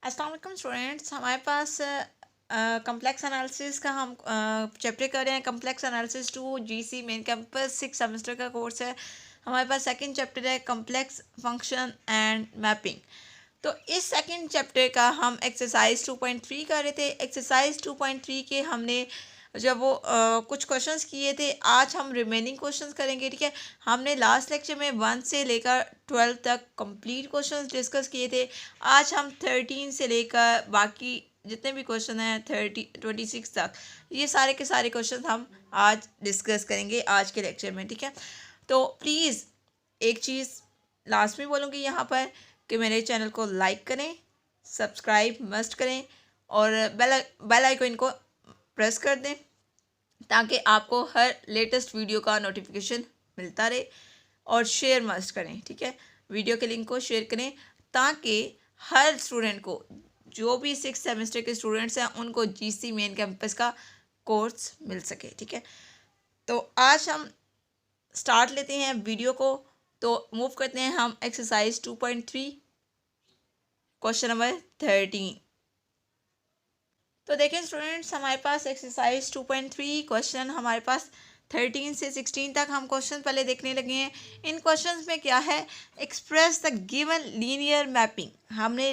अस्सलाम वालेकुम स्टूडेंट्स, हमारे पास कम्प्लेक्स एनालिसिस का हम चैप्टर कर रहे हैं। Complex analysis 2 GC main campus 6 semester का कोर्स है। हमारे पास सेकंड चैप्टर है कम्प्लेक्स फंक्शन एंड मैपिंग। तो इस सेकंड चैप्टर का हम एक्सरसाइज 2.3 कर रहे थे। एक्सरसाइज 2.3 के हमने जब वो कुछ क्वेश्चंस किए थे, आज हम रिमेनिंग क्वेश्चंस करेंगे। ठीक है, हमने लास्ट लेक्चर में 1 से लेकर 12 तक कंप्लीट क्वेश्चंस डिस्कस किए थे। आज हम 13 से लेकर बाकी जितने भी क्वेश्चन हैं 26 तक, ये सारे के सारे क्वेश्चन हम आज डिस्कस करेंगे आज के लेक्चर में। ठीक है, तो प्लीज़ एक चीज़ लास्ट में बोलूँगी यहाँ पर कि मेरे चैनल को लाइक करें, सब्सक्राइब मस्ट करें और बेल आइकन को प्रेस कर दें ताकि आपको हर लेटेस्ट वीडियो का नोटिफिकेशन मिलता रहे। और शेयर मस्ट करें। ठीक है, वीडियो के लिंक को शेयर करें ताकि हर स्टूडेंट को, जो भी 6 सेमेस्टर के स्टूडेंट्स हैं, उनको जीसी मेन कैंपस का कोर्स मिल सके। ठीक है, तो आज हम स्टार्ट लेते हैं वीडियो को। तो मूव करते हैं हम एक्सरसाइज 2.3 क्वेश्चन नंबर 13। तो देखें स्टूडेंट्स, हमारे पास एक्सरसाइज 2.3 क्वेश्चन हमारे पास 13 से 16 तक हम क्वेश्चन पहले देखने लगे हैं। इन क्वेश्चंस में क्या है, express the given linear mapping. हमने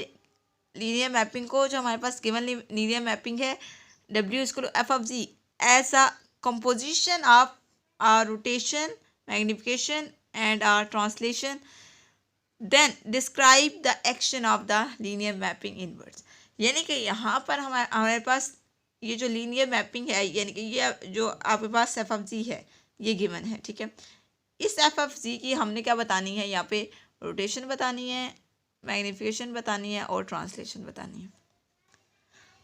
लीनियर मैपिंग को, जो हमारे पास गिवन लीनियर मैपिंग है W equal to F of G as a composition of a rotation, magnification and a translation, then describe the action of the linear mapping in words. यानी कि यहाँ पर हमारे पास ये जो लीनियर मैपिंग है, यानी कि ये जो आपके पास एफ ऑफ जी है, ये गिवन है। ठीक है, इस एफ ऑफ जी की हमने क्या बतानी है, यहाँ पे रोटेशन बतानी है, मैग्निफिकेशन बतानी है और ट्रांसलेशन बतानी है।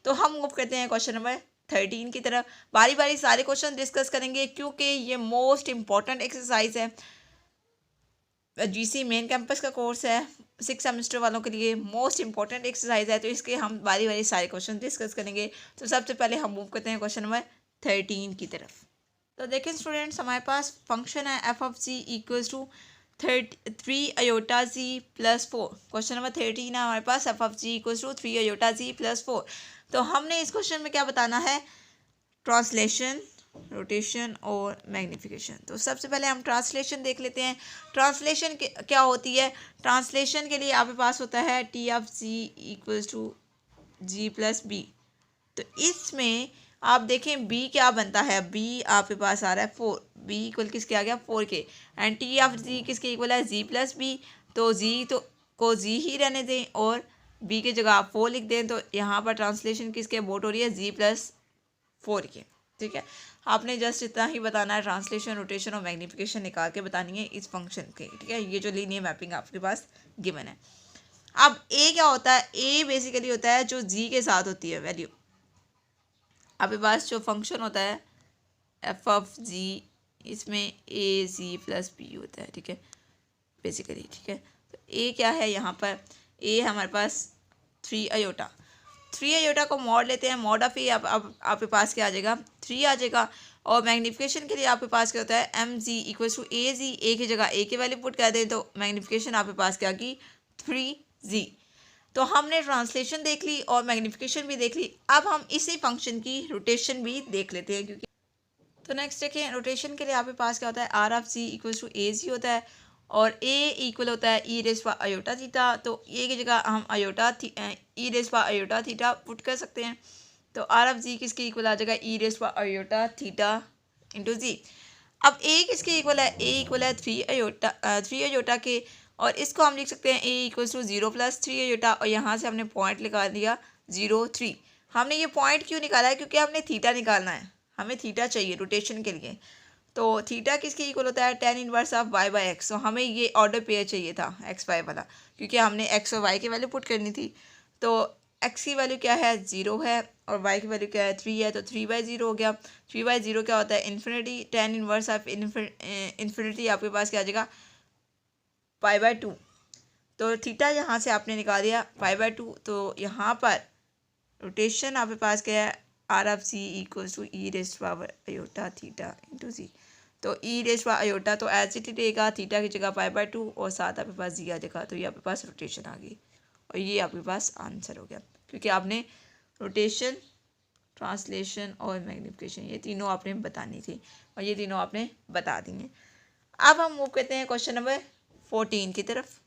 तो हम मूव करते हैं क्वेश्चन नंबर 13 की तरफ। बारी बारी सारे क्वेश्चन डिस्कस करेंगे क्योंकि ये मोस्ट इंपॉर्टेंट एक्सरसाइज है। जीसी मेन कैंपस का कोर्स है, 6 सेमेस्टर वालों के लिए मोस्ट इंपॉर्टेंट एक्सरसाइज है। तो इसके हम बारी बारी सारे क्वेश्चन डिस्कस करेंगे। तो सबसे पहले हम मूव करते हैं क्वेश्चन नंबर 13 की तरफ। तो देखें स्टूडेंट्स, हमारे पास फंक्शन है F of ji equals to 3 iota Z plus 4। Question number 13 है हमारे पास, F of ji equals to 3 iota Z plus 4। तो हमने इस क्वेश्चन में क्या बताना है, ट्रांसलेशन, रोटेशन और मैग्निफिकेशन। तो सबसे पहले हम ट्रांसलेशन देख लेते हैं। ट्रांसलेशन क्या होती है, ट्रांसलेशन के लिए आपके पास होता है T of ji equals to ji plus B. तो इसमें आप देखें बी क्या बनता है, बी आपके पास आ रहा है 4, बी इक्वल किसके आ गया 4 के, एंड टी ऑफ जी किसके इक्वल है जी प्लस बी। तो जी तो को जी ही रहने दें और बी की जगह आप 4 लिख दें। तो यहाँ पर ट्रांसलेशन किसके अबाउट हो रही है, जी प्लस 4 के। ठीक है, आपने जस्ट इतना ही बताना है, ट्रांसलेशन, रोटेशन और मैग्निफिकेशन निकाल के बतानी है इस फंक्शन के। ठीक है, ये जो लीनियर मैपिंग आपके पास गिवन है। अब ए क्या होता है, ए बेसिकली होता है जो जी के साथ होती है वैल्यू। आपके पास जो फंक्शन होता है एफ ऑफ जी, इसमें ए जी प्लस बी होता है। ठीक है, बेसिकली। ठीक है, तो ए क्या है यहाँ पर, ए हमारे पास 3 अयोटा। 3 अयोटा को मॉड लेते हैं, मॉड ऑफ ए अब आपके पास क्या आ जाएगा, 3 आ जाएगा। और मैग्निफिकेशन के लिए आपके पास क्या होता है, एम जी इक्वल टू ए जी, ए की जगह ए की वैल्यू पुट कर दें तो मैग्निफिकेशन आपके पास क्या की 3 जी। तो हमने ट्रांसलेशन देख ली और मैग्निफिकेशन भी देख ली। अब हम इसी फंक्शन की रोटेशन भी देख लेते हैं क्योंकि, तो नेक्स्ट देखें, रोटेशन के लिए आपके पास क्या होता है, R of ji equal to A Z होता है और ए इक्वल होता है E race power iota theta. तो ए की जगह हम E race power iota theta put कर सकते हैं। तो आर ऑफ जी किसके इक्वल आ जाएगा, ई race power iota theta into Z. अब ए किसके इक्वल है, ए इक्वल है 3 अयोटा के, और इसको हम लिख सकते हैं ए इक्वल्स टू 0 प्लस 3 अयोटा, और यहाँ से हमने पॉइंट निकाल दिया 0 3। हमने ये पॉइंट क्यों निकाला है, क्योंकि हमने थीटा निकालना है, हमें थीटा चाहिए रोटेशन के लिए। तो थीटा किसके इक्वल होता है, tan inverse of y by x. तो हमें ये ऑर्डर पेयर चाहिए था एक्स वाई वाला, क्योंकि हमने एक्स और वाई की वैल्यू पुट करनी थी। तो एक्स की वैल्यू क्या है, 0 है, और वाई की वैल्यू क्या है 3 है। तो 3/0 हो गया। 3/0 क्या होता है, infinity. tan inverse of infinity आपके पास क्या आ जाएगा, π/2। तो थीटा यहाँ से आपने निकाल दिया π/2। तो यहाँ पर रोटेशन आपके पास क्या है, R of C equals to E raised power iota theta into Z. तो ई रेस्ट पावर अयोटा तो एज इट रहेगा, थीटा की जगह π/2 और साथ आपके पास जी आ जाएगा। तो ये आपके पास रोटेशन आ गई और ये आपके पास आंसर हो गया। क्योंकि आपने रोटेशन, ट्रांसलेशन और मैग्निफिकेशन ये तीनों आपने बतानी थी और ये तीनों आपने बता दी हैं। अब हम मूव करते हैं क्वेश्चन नंबर 14 की तरफ।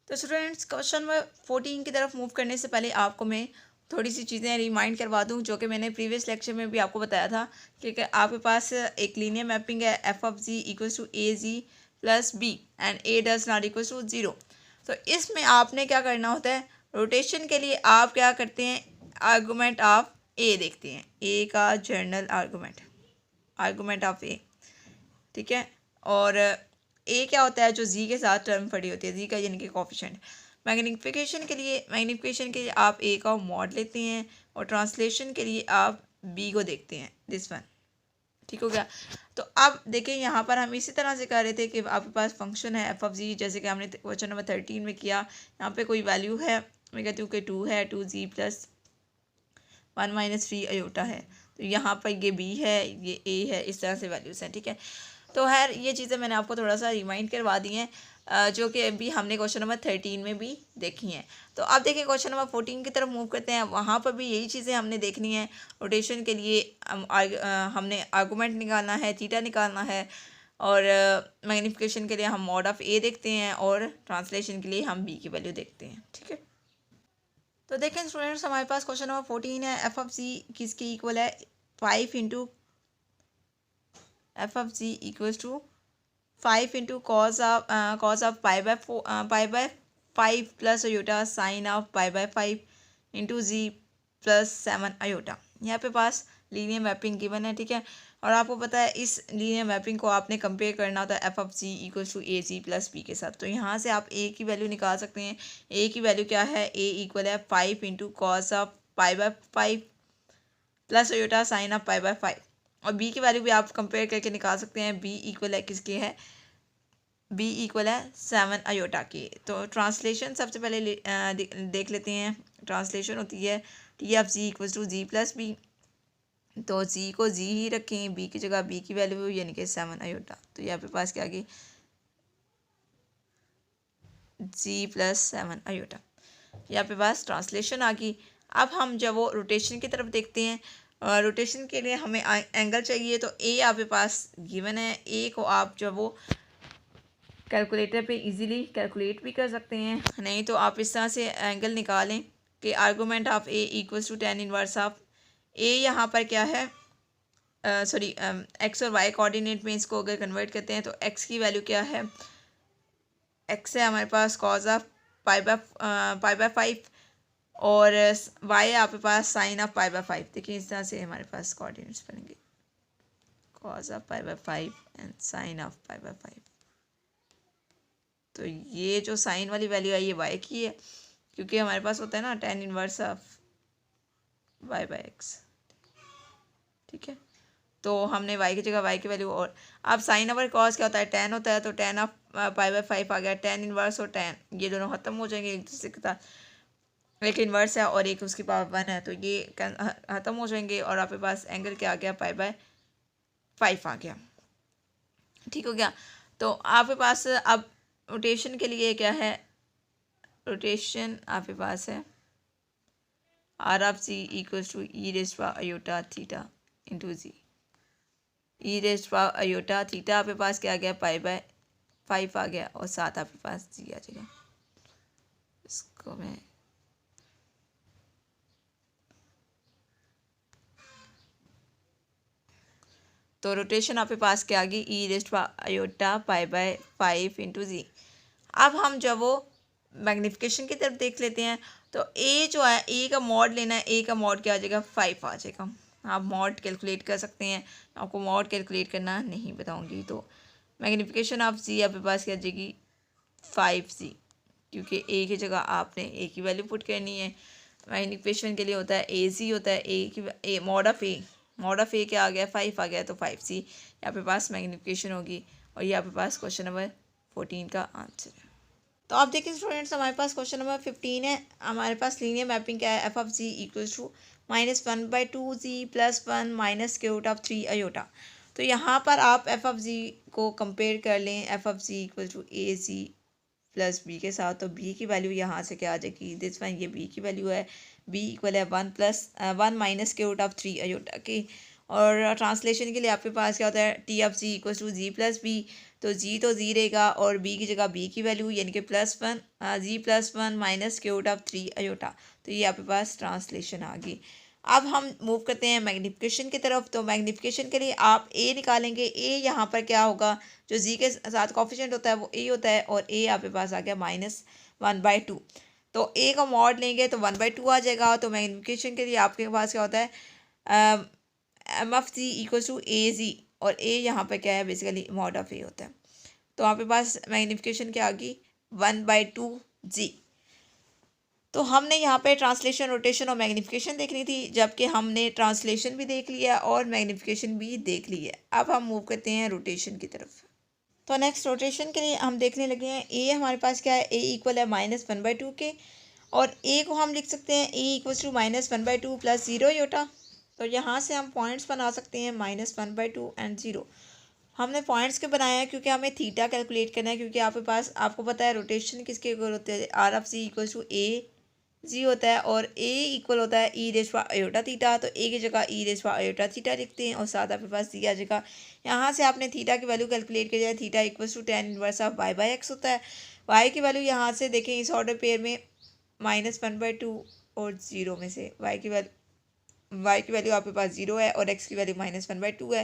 तो स्टूडेंट्स क्वेश्चन नंबर 14 की तरफ मूव करने से पहले आपको मैं थोड़ी सी चीज़ें रिमाइंड करवा दूं जो कि मैंने प्रीवियस लेक्चर में भी आपको बताया था कि आपके पास एक लीनियर मैपिंग है F of ji equals to A ji plus B and A does not equals to 0। तो इसमें आपने क्या करना होता है, रोटेशन के लिए आप क्या करते हैं, आर्गूमेंट ऑफ ए देखते हैं, ए का जर्नल आर्गूमेंट ऑफ ए, ठीक है। और ए क्या होता है, जो जी के साथ टर्म पड़ी होती है, जी का यानी कि कोफिशिएंट। मैग्निफिकेशन के लिए आप ए का मॉड लेते हैं और ट्रांसलेशन के लिए आप बी को देखते हैं, दिस वन, ठीक हो गया। तो अब देखिए यहाँ पर हम इसी तरह से कर रहे थे कि आपके पास फंक्शन है एफ ऑफ जी, जैसे कि हमने क्वेश्चन नंबर 13 में किया। यहाँ पे कोई वैल्यू है, मैं कहती हूँ कि 2 है, 2g प्लस 1 माइनस 3 अयोटा है। तो यहाँ पर ये बी है, ये ए है, इस तरह से वैल्यूज़ हैं, ठीक है। तो खैर ये चीज़ें मैंने आपको थोड़ा सा रिमाइंड करवा दी हैं, जो कि अभी हमने क्वेश्चन नंबर 13 में भी देखी हैं। तो अब देखिए क्वेश्चन नंबर 14 की तरफ मूव करते हैं। वहाँ पर भी यही चीज़ें हमने देखनी है। रोटेशन के लिए हमने आर्गूमेंट निकालना है, थीटा निकालना है, और मैग्निफिकेशन के लिए हम मॉड ऑफ ए देखते हैं और ट्रांसलेशन के लिए हम बी की वैल्यू देखते हैं, ठीक है। तो देखें स्टूडेंट्स, हमारे पास क्वेश्चन नंबर 14 है, एफ ऑफ जी किसके इक्वल है, 5 into F of ji equals to 5 into cos of pi by 5 plus iota sine of pi by 5 into ji plus 7 iota. यहाँ पे पास लीनियर मैपिंग गिवन है, ठीक है। और आपको पता है इस लीनियर मैपिंग को आपने कंपेयर करना होता है F of ji equals to A ji plus B के साथ। तो यहाँ से आप ए की वैल्यू निकाल सकते हैं। ए की वैल्यू क्या है, ए इक्वल है 5 into cos of pi by 5 plus iota sine of pi by 5। और बी की वैल्यू भी आप कंपेयर करके निकाल सकते हैं। बी इक्वल है किसके है, बी इक्वल है 7 अयोटा की। तो ट्रांसलेशन सबसे पहले देख लेते हैं। ट्रांसलेशन होती है T of ji equal to ji plus B. तो जी को जी ही रखें, बी की जगह बी की वैल्यू यानी कि 7 अयोटा। तो यहाँ पे पास क्या आ गई, जी प्लस 7 अयोटा। यहाँ पे पास ट्रांसलेशन आ गई। अब हम जब वो रोटेशन की तरफ देखते हैं, रोटेशन के लिए हमें एंगल चाहिए। तो ए आपके पास गिवन है, ए को आप जब वो कैलकुलेटर पे इजीली कैलकुलेट भी कर सकते हैं, नहीं तो आप इस तरह से एंगल निकालें कि argument of A equals to tan inverse of A. यहाँ पर क्या है, सॉरी एक्स और वाई कोऑर्डिनेट में इसको अगर कन्वर्ट करते हैं तो एक्स की वैल्यू क्या है, एक्स है हमारे पास कॉज ऑफ पाई बाय 5 और वाई है आपके पास साइन ऑफ पाई बाय 5। देखिए इस तरह से हमारे पास कोऑर्डिनेट्स बनेंगे, cos of pi by 5 and sine of pi by 5। तो ये जो साइन वाली वैल्यू है ये वाई की है, क्योंकि हमारे पास होता है ना tan inverse of Y by X, ठीक है। तो हमने वाई की जगह वाई की वैल्यू, और अब साइन ओवर कॉस क्या होता है, tan होता है। तो tan ऑफ पाई बाय 5 आ गया, tan इनवर्स और tan ये दोनों ख़त्म हो जाएंगे एक दूसरे के साथ। एक इन्वर्स है और एक उसकी पावर 1 है, तो ये ख़त्म हो जाएंगे और आपके पास एंगल क्या आ गया, पाई बाय 5 आ गया, ठीक हो गया। तो आपके पास अब रोटेशन के लिए क्या है, रोटेशन आपके पास है R of ji equals to E raised to iota theta into G. E raised to iota theta आपके पास क्या आ गया, पाई बाय 5 आ गया और साथ आपके पास जी आ जाएगा। इसको मैं तो रोटेशन आपके पास क्या आ गई, E raised to iota pi by 5 into Z. अब हम जब वो मैग्निफिकेशन की तरफ देख लेते हैं, तो ए जो है, ए का मॉड लेना है, ए का मॉड क्या आ जाएगा, 5 आ जाएगा। आप मॉड कैलकुलेट कर सकते हैं, आपको मॉड कैलकुलेट करना नहीं बताऊंगी। तो मैग्निफिकेशन ऑफ जी आपके पास क्या आ जाएगी, 5g, क्योंकि ए की जगह आपने ए की वैल्यू पुट करनी है। मैग्निफिकेशन के लिए होता है ए जी होता है, ए मॉड ऑफ ए क्या आ गया, 5 आ गया, तो 5c यहाँ पे पास मैग्निफिकेशन होगी। और ये आपके पास क्वेश्चन नंबर 14 का आंसर है। तो आप देखिए स्टूडेंट्स, हमारे पास क्वेश्चन नंबर 15 है। हमारे पास लीनियर मैपिंग क्या है, F of ji equals to -1/2g plus 1 minus square root of 3 iota. तो यहाँ पर आप एफ ऑफ जी को कंपेयर कर लें, F of ji equal to A ji plus B के साथ। तो बी की वैल्यू यहाँ से क्या आ जाएगी, दिस वन, ये बी की वैल्यू है। बी इक्वल है 1 माइनस के रूट ऑफ 3 अयोटा के। और ट्रांसलेशन के लिए आपके पास क्या होता है, T of ji equal to ji plus B. तो जी तो जी रहेगा और बी की जगह बी की वैल्यू यानी कि +1 जी+1 माइनस के रूट ऑफ 3 अयोटा। तो ये आपके पास ट्रांसलेशन आ गई। अब हम मूव करते हैं मैग्निफिकेशन की तरफ। तो मैग्निफिकेशन के लिए आप ए निकालेंगे। ए यहाँ पर क्या होगा, जो जी के साथ कॉफिशिएंट होता है वो ए होता है, और ए आपके पास आ गया -1/2। तो ए का मॉड लेंगे तो 1/2 आ जाएगा। तो मैग्निफिकेशन के लिए आपके पास क्या होता है, M of ji equal to A Z, और ए यहाँ पर क्या है, बेसिकली मॉड ऑफ ए होता है। तो आपके पास मैग्निफिकेशन क्या आ गई, 1/2 जी। तो हमने यहाँ पे ट्रांसलेशन, रोटेशन और मैग्निफिकेशन देखनी थी, जबकि हमने ट्रांसलेशन भी देख लिया और मैग्निफिकेशन भी देख ली है। अब हम मूव करते हैं रोटेशन की तरफ। तो नेक्स्ट रोटेशन के लिए हम देखने लगे हैं, ए हमारे पास क्या है, ए इक्वल है -1/2 के, और ए को हम लिख सकते हैं ए इक्वल टू -1/2 + 0 योटा। तो यहाँ से हम पॉइंट्स बना सकते हैं -1/2 एंड 0। हमने पॉइंट्स के बनाए हैं क्योंकि हमें थीटा कैलकुलेट करना है, क्योंकि आपके पास, आपको पता है रोटेशन किसके इक्वल होते हैं, R of C equal to A Z होता है, और ए इक्वल होता है ई रेज़ अयोटा थीटा। तो ए की जगह ई रेज़ अयोटा थीटा लिखते हैं, और साथ आपके पास दी आ जाएगा। यहाँ से आपने थीटा की वैल्यू कैलकुलेट कर जाए, theta equal to tan inverse of y/x होता है। y की वैल्यू यहाँ से देखें, इस ऑर्डर पेयर में -1/2 और 0 में से y की वैल्यू आपके पास 0 है, और x की वैल्यू -1/2 है।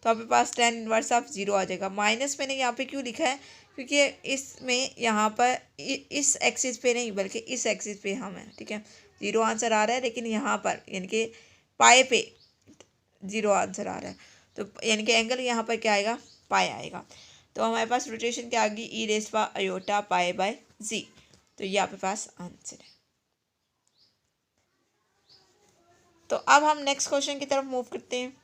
तो आपके पास tan इनवर्स ऑफ 0 आ जाएगा। माइनस मैंने यहाँ पे क्यों लिखा है, क्योंकि इसमें यहाँ पर इस एक्सिस पे नहीं बल्कि इस एक्सिस पे हम हैं, ठीक है। 0 आंसर आ रहा है, लेकिन यहाँ पर यानी कि पाए पे 0 आंसर आ रहा है। तो यानी कि एंगल यहाँ पर क्या आएगा, पाए आएगा। तो हमारे पास रोटेशन क्या आ गई, ई रेज़ अयोटा पाए/जी। तो ये आपके पास आंसर है। तो अब हम नेक्स्ट क्वेश्चन की तरफ मूव करते हैं।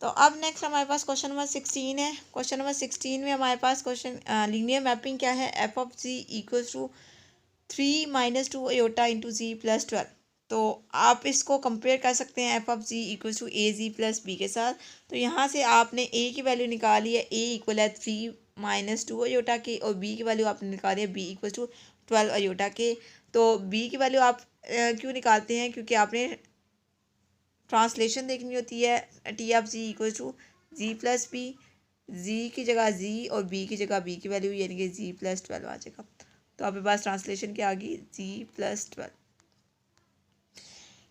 तो अब नेक्स्ट हमारे पास क्वेश्चन नंबर 16 है। क्वेश्चन नंबर 16 में हमारे पास क्वेश्चन लीनियर मैपिंग क्या है, F of ji equals to 3 - 2 iota into ji plus 12। तो आप इसको कंपेयर कर सकते हैं F of ji equals to A ji plus B के साथ। तो यहाँ से आपने ए की वैल्यू निकाली है, ए इक्वल है 3 - 2 अयोटा के, और बी की वैल्यू आपने निकाली है बी इक्वल टू 12 अयोटा के। तो बी की वैल्यू आप क्यों निकालते हैं, क्योंकि आपने ट्रांसलेशन देखनी होती है। T of ji equal to ji plus B, Z की जगह जी और बी की जगह बी की वैल्यू यानी कि जी प्लस 12 आ जाएगा। तो आपके पास ट्रांसलेशन क्या आ गई, जी प्लस 12।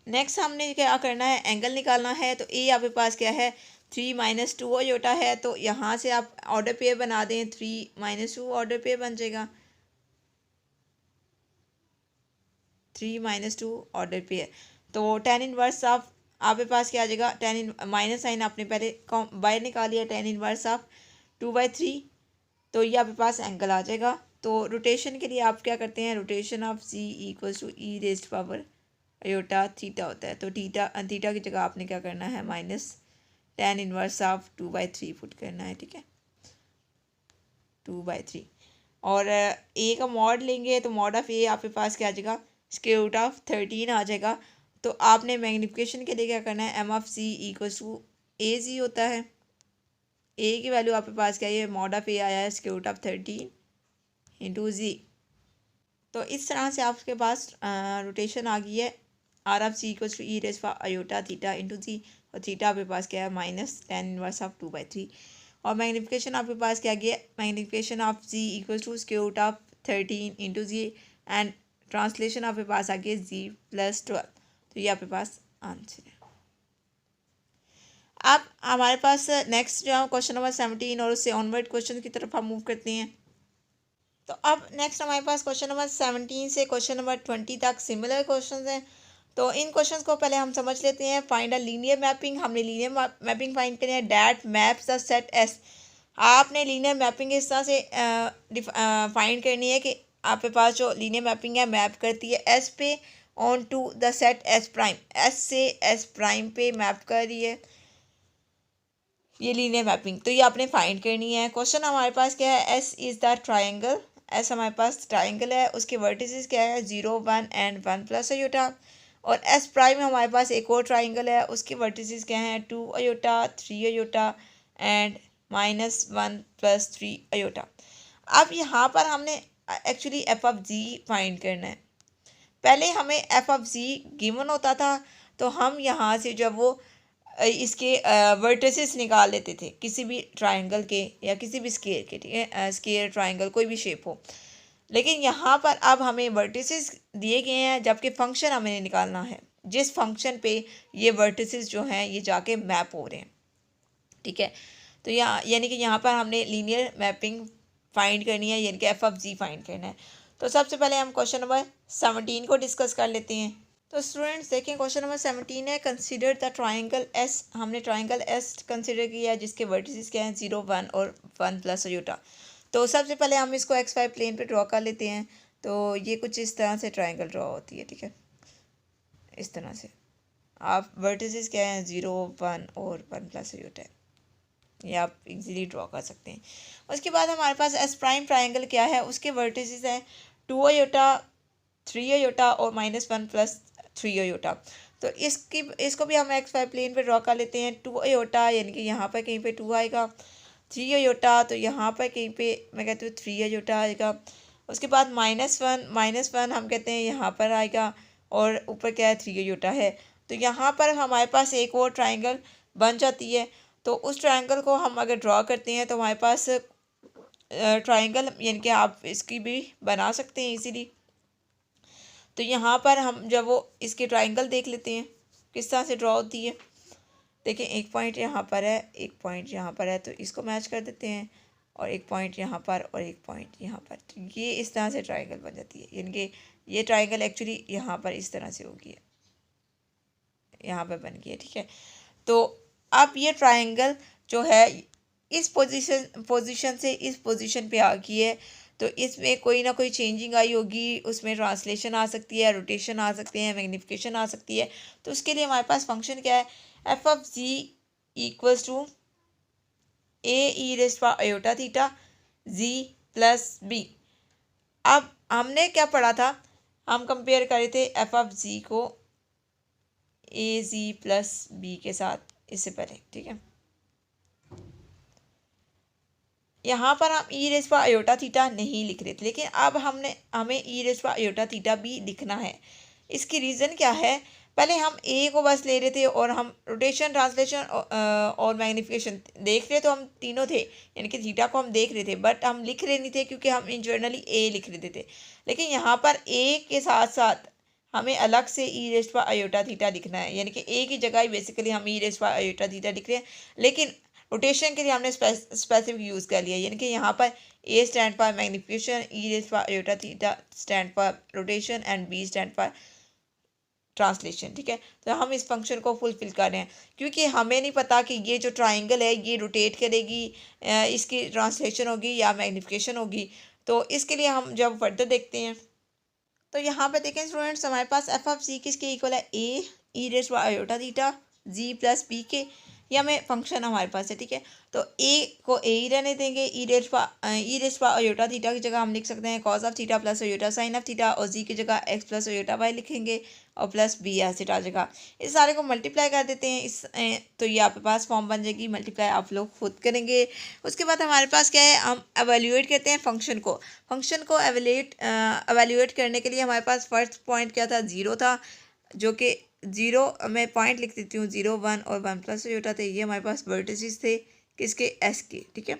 नेक्स्ट हमने क्या करना है, एंगल निकालना है। तो ए आपके पास क्या है, 3 - 2 अयोटा है। तो यहाँ से आप ऑर्डर पेयर बना दें, 3 - 2 ऑर्डर पेयर बन जाएगा, 3 - 2 ऑर्डर पेयर। तो tan इनवर्स ऑफ आपके पास क्या आ जाएगा, माइनस साइन आपने पहले बाहर निकाली है, tan इनवर्स ऑफ 2/3। तो ये आपके पास एंगल आ जाएगा। तो रोटेशन के लिए आप क्या करते हैं, rotation of ji equals to E raised power iota theta होता है। तो थीटा की जगह आपने क्या करना है, -tan इनवर्स ऑफ 2/3 पुट करना है, ठीक है, 2/3। और ए का मॉड लेंगे तो मॉड ऑफ ए आपके पास क्या आ जाएगा, स्क्वायर रूट ऑफ 13 आ जाएगा। तो आपने मैग्निफिकेशन के लिए क्या करना है, M of C equals to A Z होता है। ए की वैल्यू आपके पास क्या है, मॉड ऑफ ए आया है square root of 13 into Z. तो इस तरह से आपके पास रोटेशन आ गई है, R of C equals to E raise iota theta into Z, और थीटा आपके पास क्या है, -tan इनवर्स ऑफ 2/3। और मैग्निफिकेशन आपके पास क्या गया, magnification of ji equal to square root of 13 into G, and translation आपके पास आ गया जी प्लस 12। तो ये आपके पास आंसर है। अब हमारे पास नेक्स्ट जो क्वेश्चन नंबर 17 और उससे ऑनवर्ड क्वेश्चन की तरफ हम मूव करते हैं। तो अब नेक्स्ट हमारे पास क्वेश्चन नंबर 17 से क्वेश्चन नंबर 20 तक सिमिलर क्वेश्चन हैं। तो इन क्वेश्चंस को पहले हम समझ लेते हैं। फाइंड अ लीनियर मैपिंग, हमने लीनियर मैपिंग फाइंड करनी है, that maps the set S. आपने लीनियर मैपिंग इस तरह से फाइंड करनी है कि आपके पास जो लीनियर मैपिंग है मैप करती है एस पे on to the set S prime, S से एस प्राइम पे मैप कर रही है ये लीनियर मैपिंग। तो ये आपने फाइंड करनी है। क्वेश्चन हमारे पास क्या है, S is the triangle, S हमारे पास ट्राइंगल है, उसके वर्टिसेस क्या है, 0 1 एंड 1 प्लस अयोटा। और एस प्राइम हमारे पास एक और ट्राइंगल है, उसके वर्टिसेस क्या हैं, 2 अयोटा 3 अयोटा एंड -1 + 3 अयोटा। अब यहाँ पर हमने actually F of G find करना है। पहले हमें एफ ऑफ जी गिवन होता था, तो हम यहाँ से जब वो इसके वर्टिसेस निकाल लेते थे किसी भी ट्राइंगल के या किसी भी स्केयर के, ठीक है, स्केयर ट्राइंगल कोई भी शेप हो। लेकिन यहाँ पर अब हमें वर्टिसेस दिए गए हैं, जबकि फंक्शन हमें निकालना है जिस फंक्शन पे ये वर्टिसेस जो हैं ये जाके मैप हो रहे हैं, ठीक है। तो यहाँ यानी कि यहाँ पर हमने लीनियर मैपिंग फाइंड करनी है, यानी कि एफ ऑफ जी फाइंड करना है। तो सबसे पहले हम क्वेश्चन नंबर 17 को डिस्कस कर लेते हैं। तो स्टूडेंट्स देखें, क्वेश्चन नंबर 17 है, कंसीडर द ट्राइंगल एस। हमने ट्राइंगल एस कंसीडर किया है जिसके वर्टिसेस क्या हैं 0, 1 और 1 प्लस अयोटा। तो सबसे पहले हम इसको एक्स वाई प्लेन पे ड्रॉ कर लेते हैं। तो ये कुछ इस तरह से ट्राइंगल ड्रॉ होती है, ठीक है, इस तरह से। आप वर्टिसेस क्या हैं 0, 1 और 1 प्लस अयोटा है, ये आप इजीली ड्रॉ कर सकते हैं। उसके बाद हमारे पास एस प्राइम ट्राइंगल क्या है, उसके वर्टिसेस हैं 2 अयोटा, 3 अयोटा और -1 प्लस 3 अयोटा। तो इसको भी हम एक्स वाई प्लेन पे ड्रॉ कर लेते हैं। 2 अयोटा यानी कि यहाँ पर कहीं पे 2 आएगा, 3 अयोटा तो यहाँ पर कहीं पे मैं कहती हूँ 3 अयोटा आएगा। उसके बाद -1 हम कहते हैं यहाँ पर आएगा, और ऊपर क्या है 3 अयोटा है। तो यहाँ पर हमारे पास एक और ट्राइंगल बन जाती है। तो उस ट्राइंगल को हम अगर ड्रॉ करते हैं तो हमारे पास ट्राइंगल यानी कि आप इसकी भी बना सकते हैं इजीली। तो यहाँ पर हम जब वो इसके ट्राइंगल देख लेते हैं किस तरह से ड्रॉ होती है। देखिए एक पॉइंट यहाँ पर है, एक पॉइंट यहाँ पर है, तो इसको मैच कर देते हैं, और एक पॉइंट यहाँ पर और एक पॉइंट यहाँ पर। तो ये इस तरह से ट्राइंगल बन जाती है, यानी कि ये ट्राइंगल एक्चुअली यहाँ पर इस तरह से होगी है, यहाँ पर बन गया, ठीक है। तो अब ये ट्राइंगल जो है इस पोजीशन से इस पोजीशन पे आ गई है, तो इसमें कोई ना कोई चेंजिंग आई होगी, उसमें ट्रांसलेशन आ सकती है, रोटेशन आ सकती है, मैग्निफिकेशन आ सकती है। तो उसके लिए हमारे पास फंक्शन क्या है, F of ji equals to A E raised power iota theta ji plus B. अब हमने क्या पढ़ा था, हम कंपेयर कर रहे थे एफ ऑफ जी को ए जी प्लस बी के साथ इससे पहले, ठीक है। यहाँ पर हम ई रेस पर अयोटा थीटा नहीं लिख रहे थे, लेकिन अब हमें ई रेस पर अयोटा थीटा भी लिखना है। इसकी रीज़न क्या है, पहले हम ए को बस ले रहे थे और हम रोटेशन, ट्रांसलेशन और मैग्निफिकेशन देख रहे, तो हम तीनों थे, यानी कि थीटा को हम देख रहे थे, बट हम लिख रहे नहीं थे क्योंकि हम इंटरनली ए लिख रहे थे। लेकिन यहाँ पर ए के साथ साथ हमें अलग से ई रेस पर अयोटा थीटा लिखना है, यानी कि ए की जगह ही बेसिकली हम ई रेस पर अयोटा थीटा लिख रहे हैं। लेकिन रोटेशन के लिए हमने स्पेसिफिक यूज़ कर लिया, यानी कि यहाँ पर A stand for magnification, E raise for iota theta stand for rotation and B stand for translation, ठीक है। तो हम इस फंक्शन को फुलफिल कर रहे हैं क्योंकि हमें नहीं पता कि ये जो ट्राइंगल है ये रोटेट करेगी, इसकी ट्रांसलेशन होगी या मैग्निफिकेशन होगी। तो इसके लिए हम जब फर्दर देखते हैं तो यहाँ पे देखें स्टूडेंट्स, हमारे पास एफ ऑफ सी किसके इक्वल है, A E race bye aorta theta ji plus B के, ये हमें फंक्शन हमारे पास है, ठीक है। तो ए को ए ही रहने देंगे, ई रेस बाय अयोटा थीटा की जगह हम लिख सकते हैं cos of theta plus iota sine of theta, और जी की जगह एक्स प्लस अयोटा वाई लिखेंगे, और प्लस बी ऐसे आ जाएगा। इस सारे को मल्टीप्लाई कर देते हैं तो ये आपके पास फॉर्म बन जाएगी, मल्टीप्लाई आप लोग खुद करेंगे। उसके बाद हमारे पास क्या है, हम एवेल्यूएट करते हैं फंक्शन को एवेल्यूएट करने के लिए हमारे पास फर्स्ट पॉइंट क्या था, 0 था, जो कि 0 मैं पॉइंट लिख देती हूँ, 0, 1 और 1 प्लस अयोटा थे, ये हमारे पास वर्टिसेस थे किसके, एस के, ठीक है।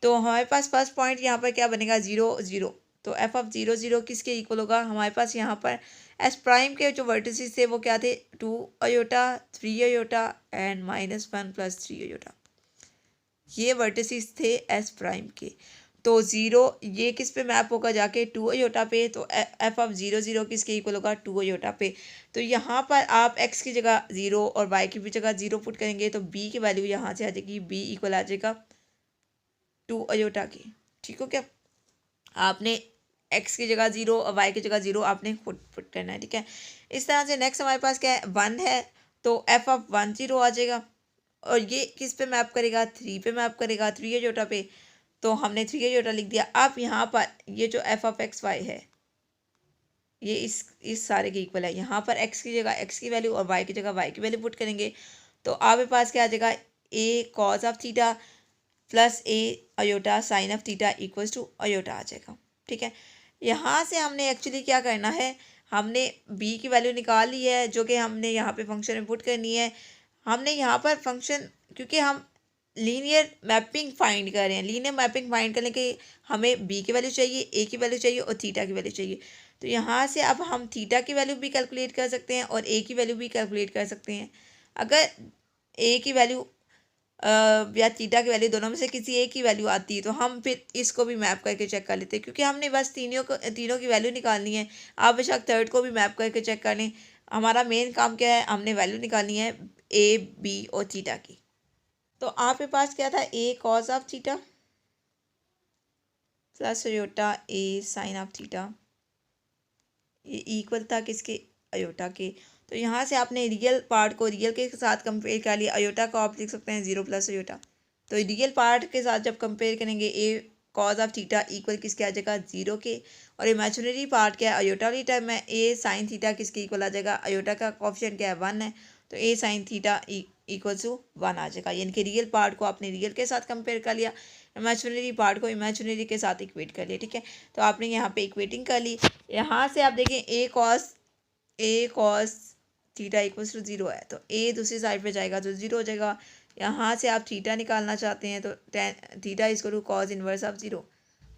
तो हमारे पास फर्स्ट पॉइंट यहाँ पर क्या बनेगा, 0, 0। तो एफ ऑफ 0, 0 किसके इक्वल होगा, हमारे पास यहाँ पर एस प्राइम के जो वर्टिसेस थे वो क्या थे, 2 iota, 3 iota and -1 plus 3 iota, ये वर्टिसेस थे एस प्राइम के। तो 0 ये किस पे मैप होगा जाके, 2 अयोटा पे। तो एफ ऑफ 0, 0 किसके इक्वल होगा, 2 अयोटा पे। तो यहाँ पर आप x की जगह 0 और y की भी जगह 0 पुट करेंगे, तो b की वैल्यू यहाँ से आ जाएगी, b इक्वल आ जाएगा 2 अयोटा की, ठीक हो क्या। आपने x की जगह 0 और y की जगह 0 आपने खुद पुट करना है, ठीक है। इस तरह से नेक्स्ट हमारे पास क्या है, 1 है, तो एफ ऑफ 1, 0 आ जाएगा, और ये किस पे मैप करेगा, 3 पे मैप करेगा, 3 अयोटा पे। तो हमने 3 अयोटा लिख दिया। अब यहाँ पर ये जो एफ ऑफ एक्स वाई है ये इस सारे के इक्वल है, यहाँ पर x की जगह x की वैल्यू और y की जगह y की वैल्यू पुट करेंगे, तो आपके पास क्या आ जाएगा, a cos of theta plus a iota sine of theta equals to iota आ जाएगा, ठीक है। यहाँ से हमने एक्चुअली क्या करना है, हमने बी की वैल्यू निकाल ली है जो कि हमने यहाँ पे फंक्शन में पुट करनी है। हमने यहाँ पर फंक्शन, क्योंकि हम लीनियर मैपिंग फाइंड कर रहे हैं, लीनियर मैपिंग फाइंड करने के हमें बी की वैल्यू चाहिए, ए की वैल्यू चाहिए और थीटा की वैल्यू चाहिए। तो यहाँ से अब हम थीटा की वैल्यू भी कैलकुलेट कर सकते हैं और ए की वैल्यू भी कैलकुलेट कर सकते हैं। अगर ए की वैल्यू या थीटा की वैल्यू दोनों में से किसी एक की वैल्यू आती है तो हम फिर इसको भी मैप करके चेक कर लेते हैं, क्योंकि हमने बस तीनों की वैल्यू निकालनी है। आप बेशक थर्ड को भी मैप करके चेक कर लें, हमारा मेन काम क्या है, हमने वैल्यू निकालनी है ए बी और थीटा की। तो आपके पास क्या था, A cos of theta plus iota A sine of theta, ये इक्वल था किसके, अयोटा के। तो यहाँ से आपने रियल पार्ट को रियल के साथ कंपेयर कर लिया, अयोटा को आप लिख सकते हैं 0 प्लस अयोटा। तो रियल पार्ट के साथ जब कंपेयर करेंगे ए कॉज ऑफ थीटा इक्वल किसके आ जाएगा, 0 के। और इमेजिनरी पार्ट क्या है, अयोटा वाली टर्म में ए साइन थीटा किसके इक्वल आ जाएगा, अयोटा का कोएफिशिएंट क्या है, 1 है। तो A sine theta equal to 1 आ जाएगा, यानी कि रियल पार्ट को आपने रियल के साथ कंपेयर कर लिया, इमेजिनरी पार्ट को इमेजिनरी के साथ इक्वेट कर लिया। ठीक है, तो आपने यहाँ पे इक्वेटिंग कर ली। यहाँ से आप देखें ए कॉस थीटा इक्वल्स टू 0 है, तो ए दूसरी साइड पे जाएगा तो 0 हो जाएगा। यहाँ से आप थीटा निकालना चाहते हैं तो theta equal to cos inverse of 0।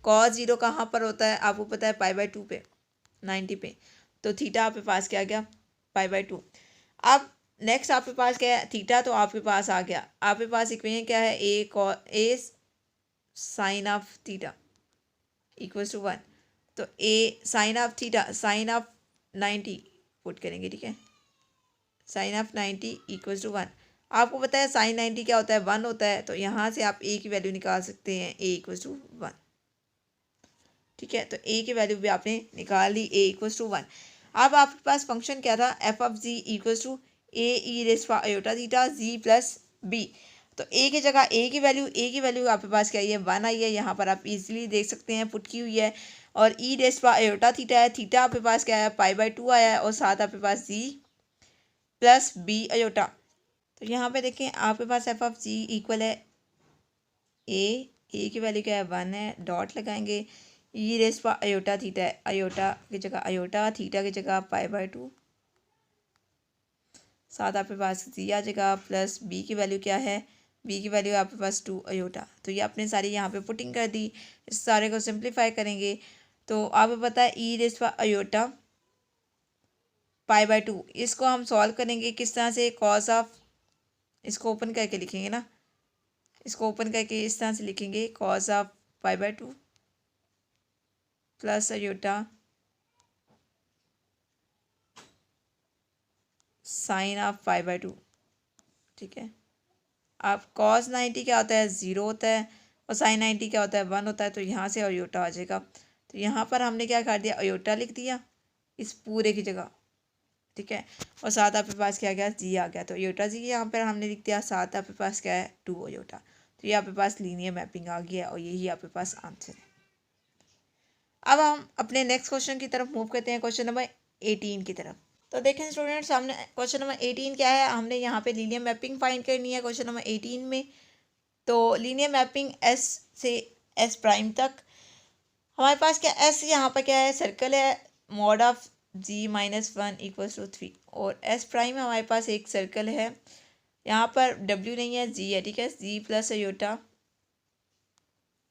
Cos 0 कहाँ पर होता है आपको पता है, पाई/2 पे, 90 पे। तो थीटा आपके पास क्या आ गया, पाई/2। अब नेक्स्ट आपके पास क्या है, थीटा तो आपके पास आ गया। आपके पास इक्वेशन क्या है, A sine of theta equals to 1। तो A sine of theta sine of 90 put करेंगे। ठीक है, साइन ऑफ 90 इक्वल्स टू 1। आपको पता है साइन 90 क्या होता है, 1 होता है। तो यहाँ से आप ए की वैल्यू निकाल सकते हैं, ए इक्वल्स टू 1। ठीक है, तो ए की वैल्यू भी आपने निकाल ली, ए इक्वल्स टू 1। अब आपके पास फंक्शन क्या था, F of ji equals to A E race power iota theta ji plus B. तो ए की वैल्यू आपके पास क्या है, 1 आई है। यहाँ पर आप इजीली देख सकते हैं, पुट की हुई है। और ई रेस पा अयोटा थीटा है, थीटा आपके पास क्या है, पाई/2 आया है। और साथ आपके पास जी प्लस बी अयोटा। तो यहाँ पे देखें आपके पास एफ ऑफ जी इक्वल है ए की वैल्यू क्या है, 1 है, डॉट लगाएंगे। ई रेस पा अयोटा थीटा है, अयोटा की जगह अयोटा, थीटा की जगह पाई/2। साथ आपके पास जी आ जाएगा, प्लस बी की वैल्यू क्या है, बी की वैल्यू आपके पास 2 अयोटा। तो ये आपने सारी यहाँ पे पुटिंग कर दी। इस सारे को सिंप्लीफाई करेंगे तो आपको पता है ई रेस पा अयोटा पाई/2। इसको हम सॉल्व करेंगे किस तरह से, कॉस ऑफ, इसको ओपन करके लिखेंगे ना, इसको ओपन करके इस तरह से लिखेंगे, कॉस ऑफ पाई/2 प्लस अयोटा साइन ऑफ पाई/2। ठीक है, अब कॉस 90 क्या होता है, 0 होता है। और साइन 90 क्या होता है, 1 होता है। तो यहाँ से अयोटा आ जाएगा। तो यहाँ पर हमने क्या कर दिया, अयोटा लिख दिया इस पूरे की जगह। ठीक है, और साथ आपके पास क्या गया, जी आ गया। तो अयोटा जी यहाँ पर हमने लिख दिया, साथ आपके पास क्या है, 2 अयोटा। तो ये आपके पास लीनियर मैपिंग आ गया और यही आपके पास आंसर है। अब हम अपने नेक्स्ट क्वेश्चन की तरफ मूव करते हैं, क्वेश्चन नंबर 18 की तरफ। तो देखें स्टूडेंट्स, हमने क्वेश्चन नंबर 18 क्या है, हमने यहाँ पे लीनियर मैपिंग फाइंड करनी है क्वेश्चन नंबर 18 में। तो लीनियर मैपिंग एस से एस प्राइम तक, हमारे पास क्या एस यहाँ पर क्या है, सर्कल है, mod of g-1 equals to 3। और एस प्राइम हमारे पास एक सर्कल है, यहाँ पर w नहीं है, g है। ठीक है, g plus iota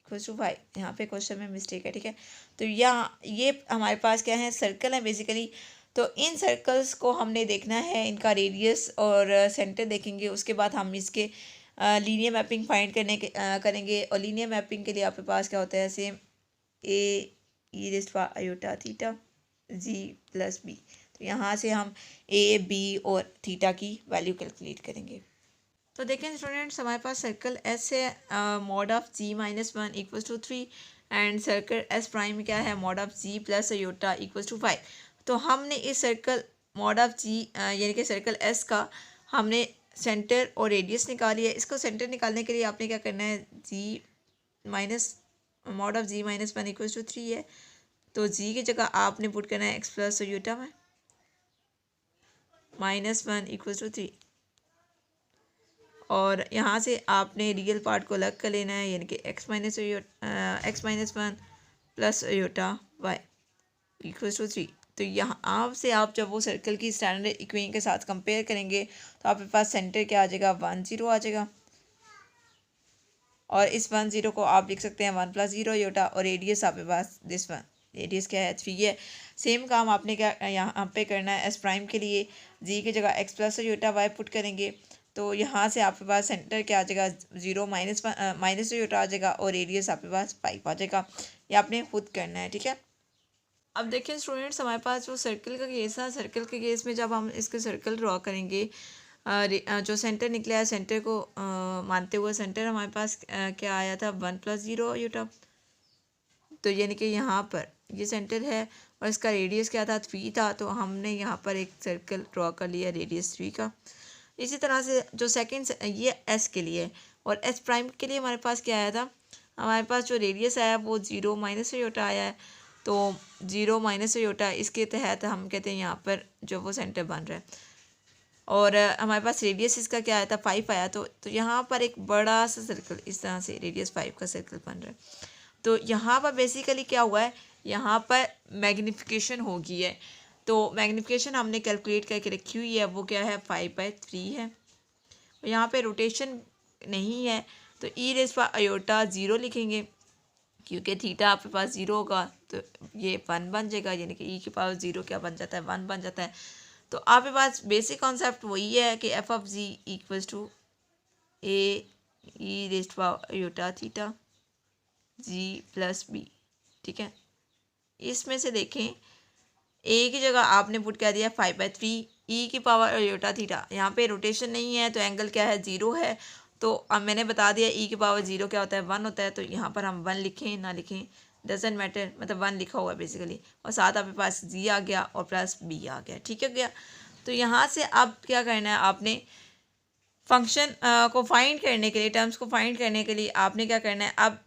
equals to 5। यहाँ पे क्वेश्चन में मिस्टेक है। ठीक है, तो यहाँ ये हमारे पास क्या है, सर्कल है बेसिकली। तो इन सर्कल्स को हमने देखना है, इनका रेडियस और सेंटर देखेंगे। उसके बाद हम इसके लीनियर मैपिंग फाइंड करेंगे। और लीनियर मैपिंग के लिए आपके पास क्या होता है, same A E raised power iota theta ji plus B. तो यहाँ से हम ए बी और थीटा की वैल्यू कैलकुलेट करेंगे। तो देखें स्टूडेंट्स, हमारे पास सर्कल एस है, mod of g-1 equals to 3। And circle S prime क्या है, mod of g plus iota equals to 5। तो हमने इस सर्कल मॉड ऑफ g यानी कि सर्कल एस का हमने सेंटर और रेडियस निकाली है। इसको सेंटर निकालने के लिए आपने क्या करना है, mod of g-1 equals to 3 है। तो g की जगह आपने पुट करना है x प्लस अयोटा में -1 इक्वल्स टू 3। और यहाँ से आपने रियल पार्ट को अलग कर लेना है, यानी कि x-1 plus iota y equals to 3। तो यहाँ से आप जब वो सर्कल की स्टैंडर्ड इक्वेशन के साथ कंपेयर करेंगे तो आपके पास सेंटर क्या आ जाएगा, 1 0 आ जाएगा। और इस 1 0 को आप लिख सकते हैं 1 + 0 योटा, और रेडियस आपके पास दिस वन, रेडियस क्या है, 3 है। सेम काम आपने क्या यहाँ पे करना है, एस प्राइम के लिए जी की जगह x + योटा y पुट करेंगे तो यहाँ से आपके पास सेंटर क्या आ जाएगा, 0 माइनस योटा आ जाएगा, और रेडियस आपके पास 5 आ जाएगा। ये आपने खुद करना है, ठीक है। अब देखिए स्टूडेंट्स, हमारे पास जो सर्कल का केस है, सर्कल के केस में जब हम इसके सर्कल ड्रॉ करेंगे, जो सेंटर निकला है, सेंटर को मानते हुए सेंटर हमारे पास क्या आया था, 1 + 0 योटा। तो यानी कि यहाँ पर ये सेंटर है और इसका रेडियस क्या था, 3 था, तो हमने यहाँ पर एक सर्कल ड्रॉ कर लिया रेडियस 3 का। इसी तरह से जो सेकंड ये एस के लिए, और एस प्राइम के लिए हमारे पास क्या आया था, हमारे पास जो रेडियस आया वो 0 माइनस योटा आया है। तो 0 माइनस योटा, इसके तहत हम कहते हैं यहाँ पर जो वो सेंटर बन रहा है, और हमारे पास रेडियस इसका क्या आया था, 5 आया। तो यहाँ पर एक बड़ा सा सर्कल इस तरह से रेडियस 5 का सर्कल बन रहा है। तो यहाँ पर बेसिकली क्या हुआ है, यहाँ पर मैग्नीफिकेशन हो गई है। तो मैग्नीफिकेशन हमने कैलकुलेट करके रखी हुई है, वो क्या है, 5/3 है। और यहाँ पे रोटेशन नहीं है तो e⁻⁴ 0 लिखेंगे, क्योंकि थीटा आपके पास 0 होगा तो ये 1 बन जाएगा, यानी कि e⁻0 क्या बन जाता है, 1 बन जाता है। तो आपके पास बेसिक कॉन्सेप्ट वही है कि f(g) = a e⁻⁴ theta g + b, ठीक है। इसमें से देखें, a की जगह आपने पुट कर दिया 5/3 e⁻⁴ थीटा। यहाँ पे रोटेशन नहीं है तो एंगल क्या है, 0 है। तो अब मैंने बता दिया e⁻0 क्या होता है, 1 होता है। तो यहाँ पर हम 1 लिखें ना लिखें डजेंट मैटर, मतलब 1 लिखा हुआ है बेसिकली, और साथ आपके पास g आ गया और प्लस b आ गया, ठीक है गया। तो यहाँ से अब क्या करना है, आपने फंक्शन को फाइंड करने के लिए, टर्म्स को फाइंड करने के लिए आपने क्या करना है, अब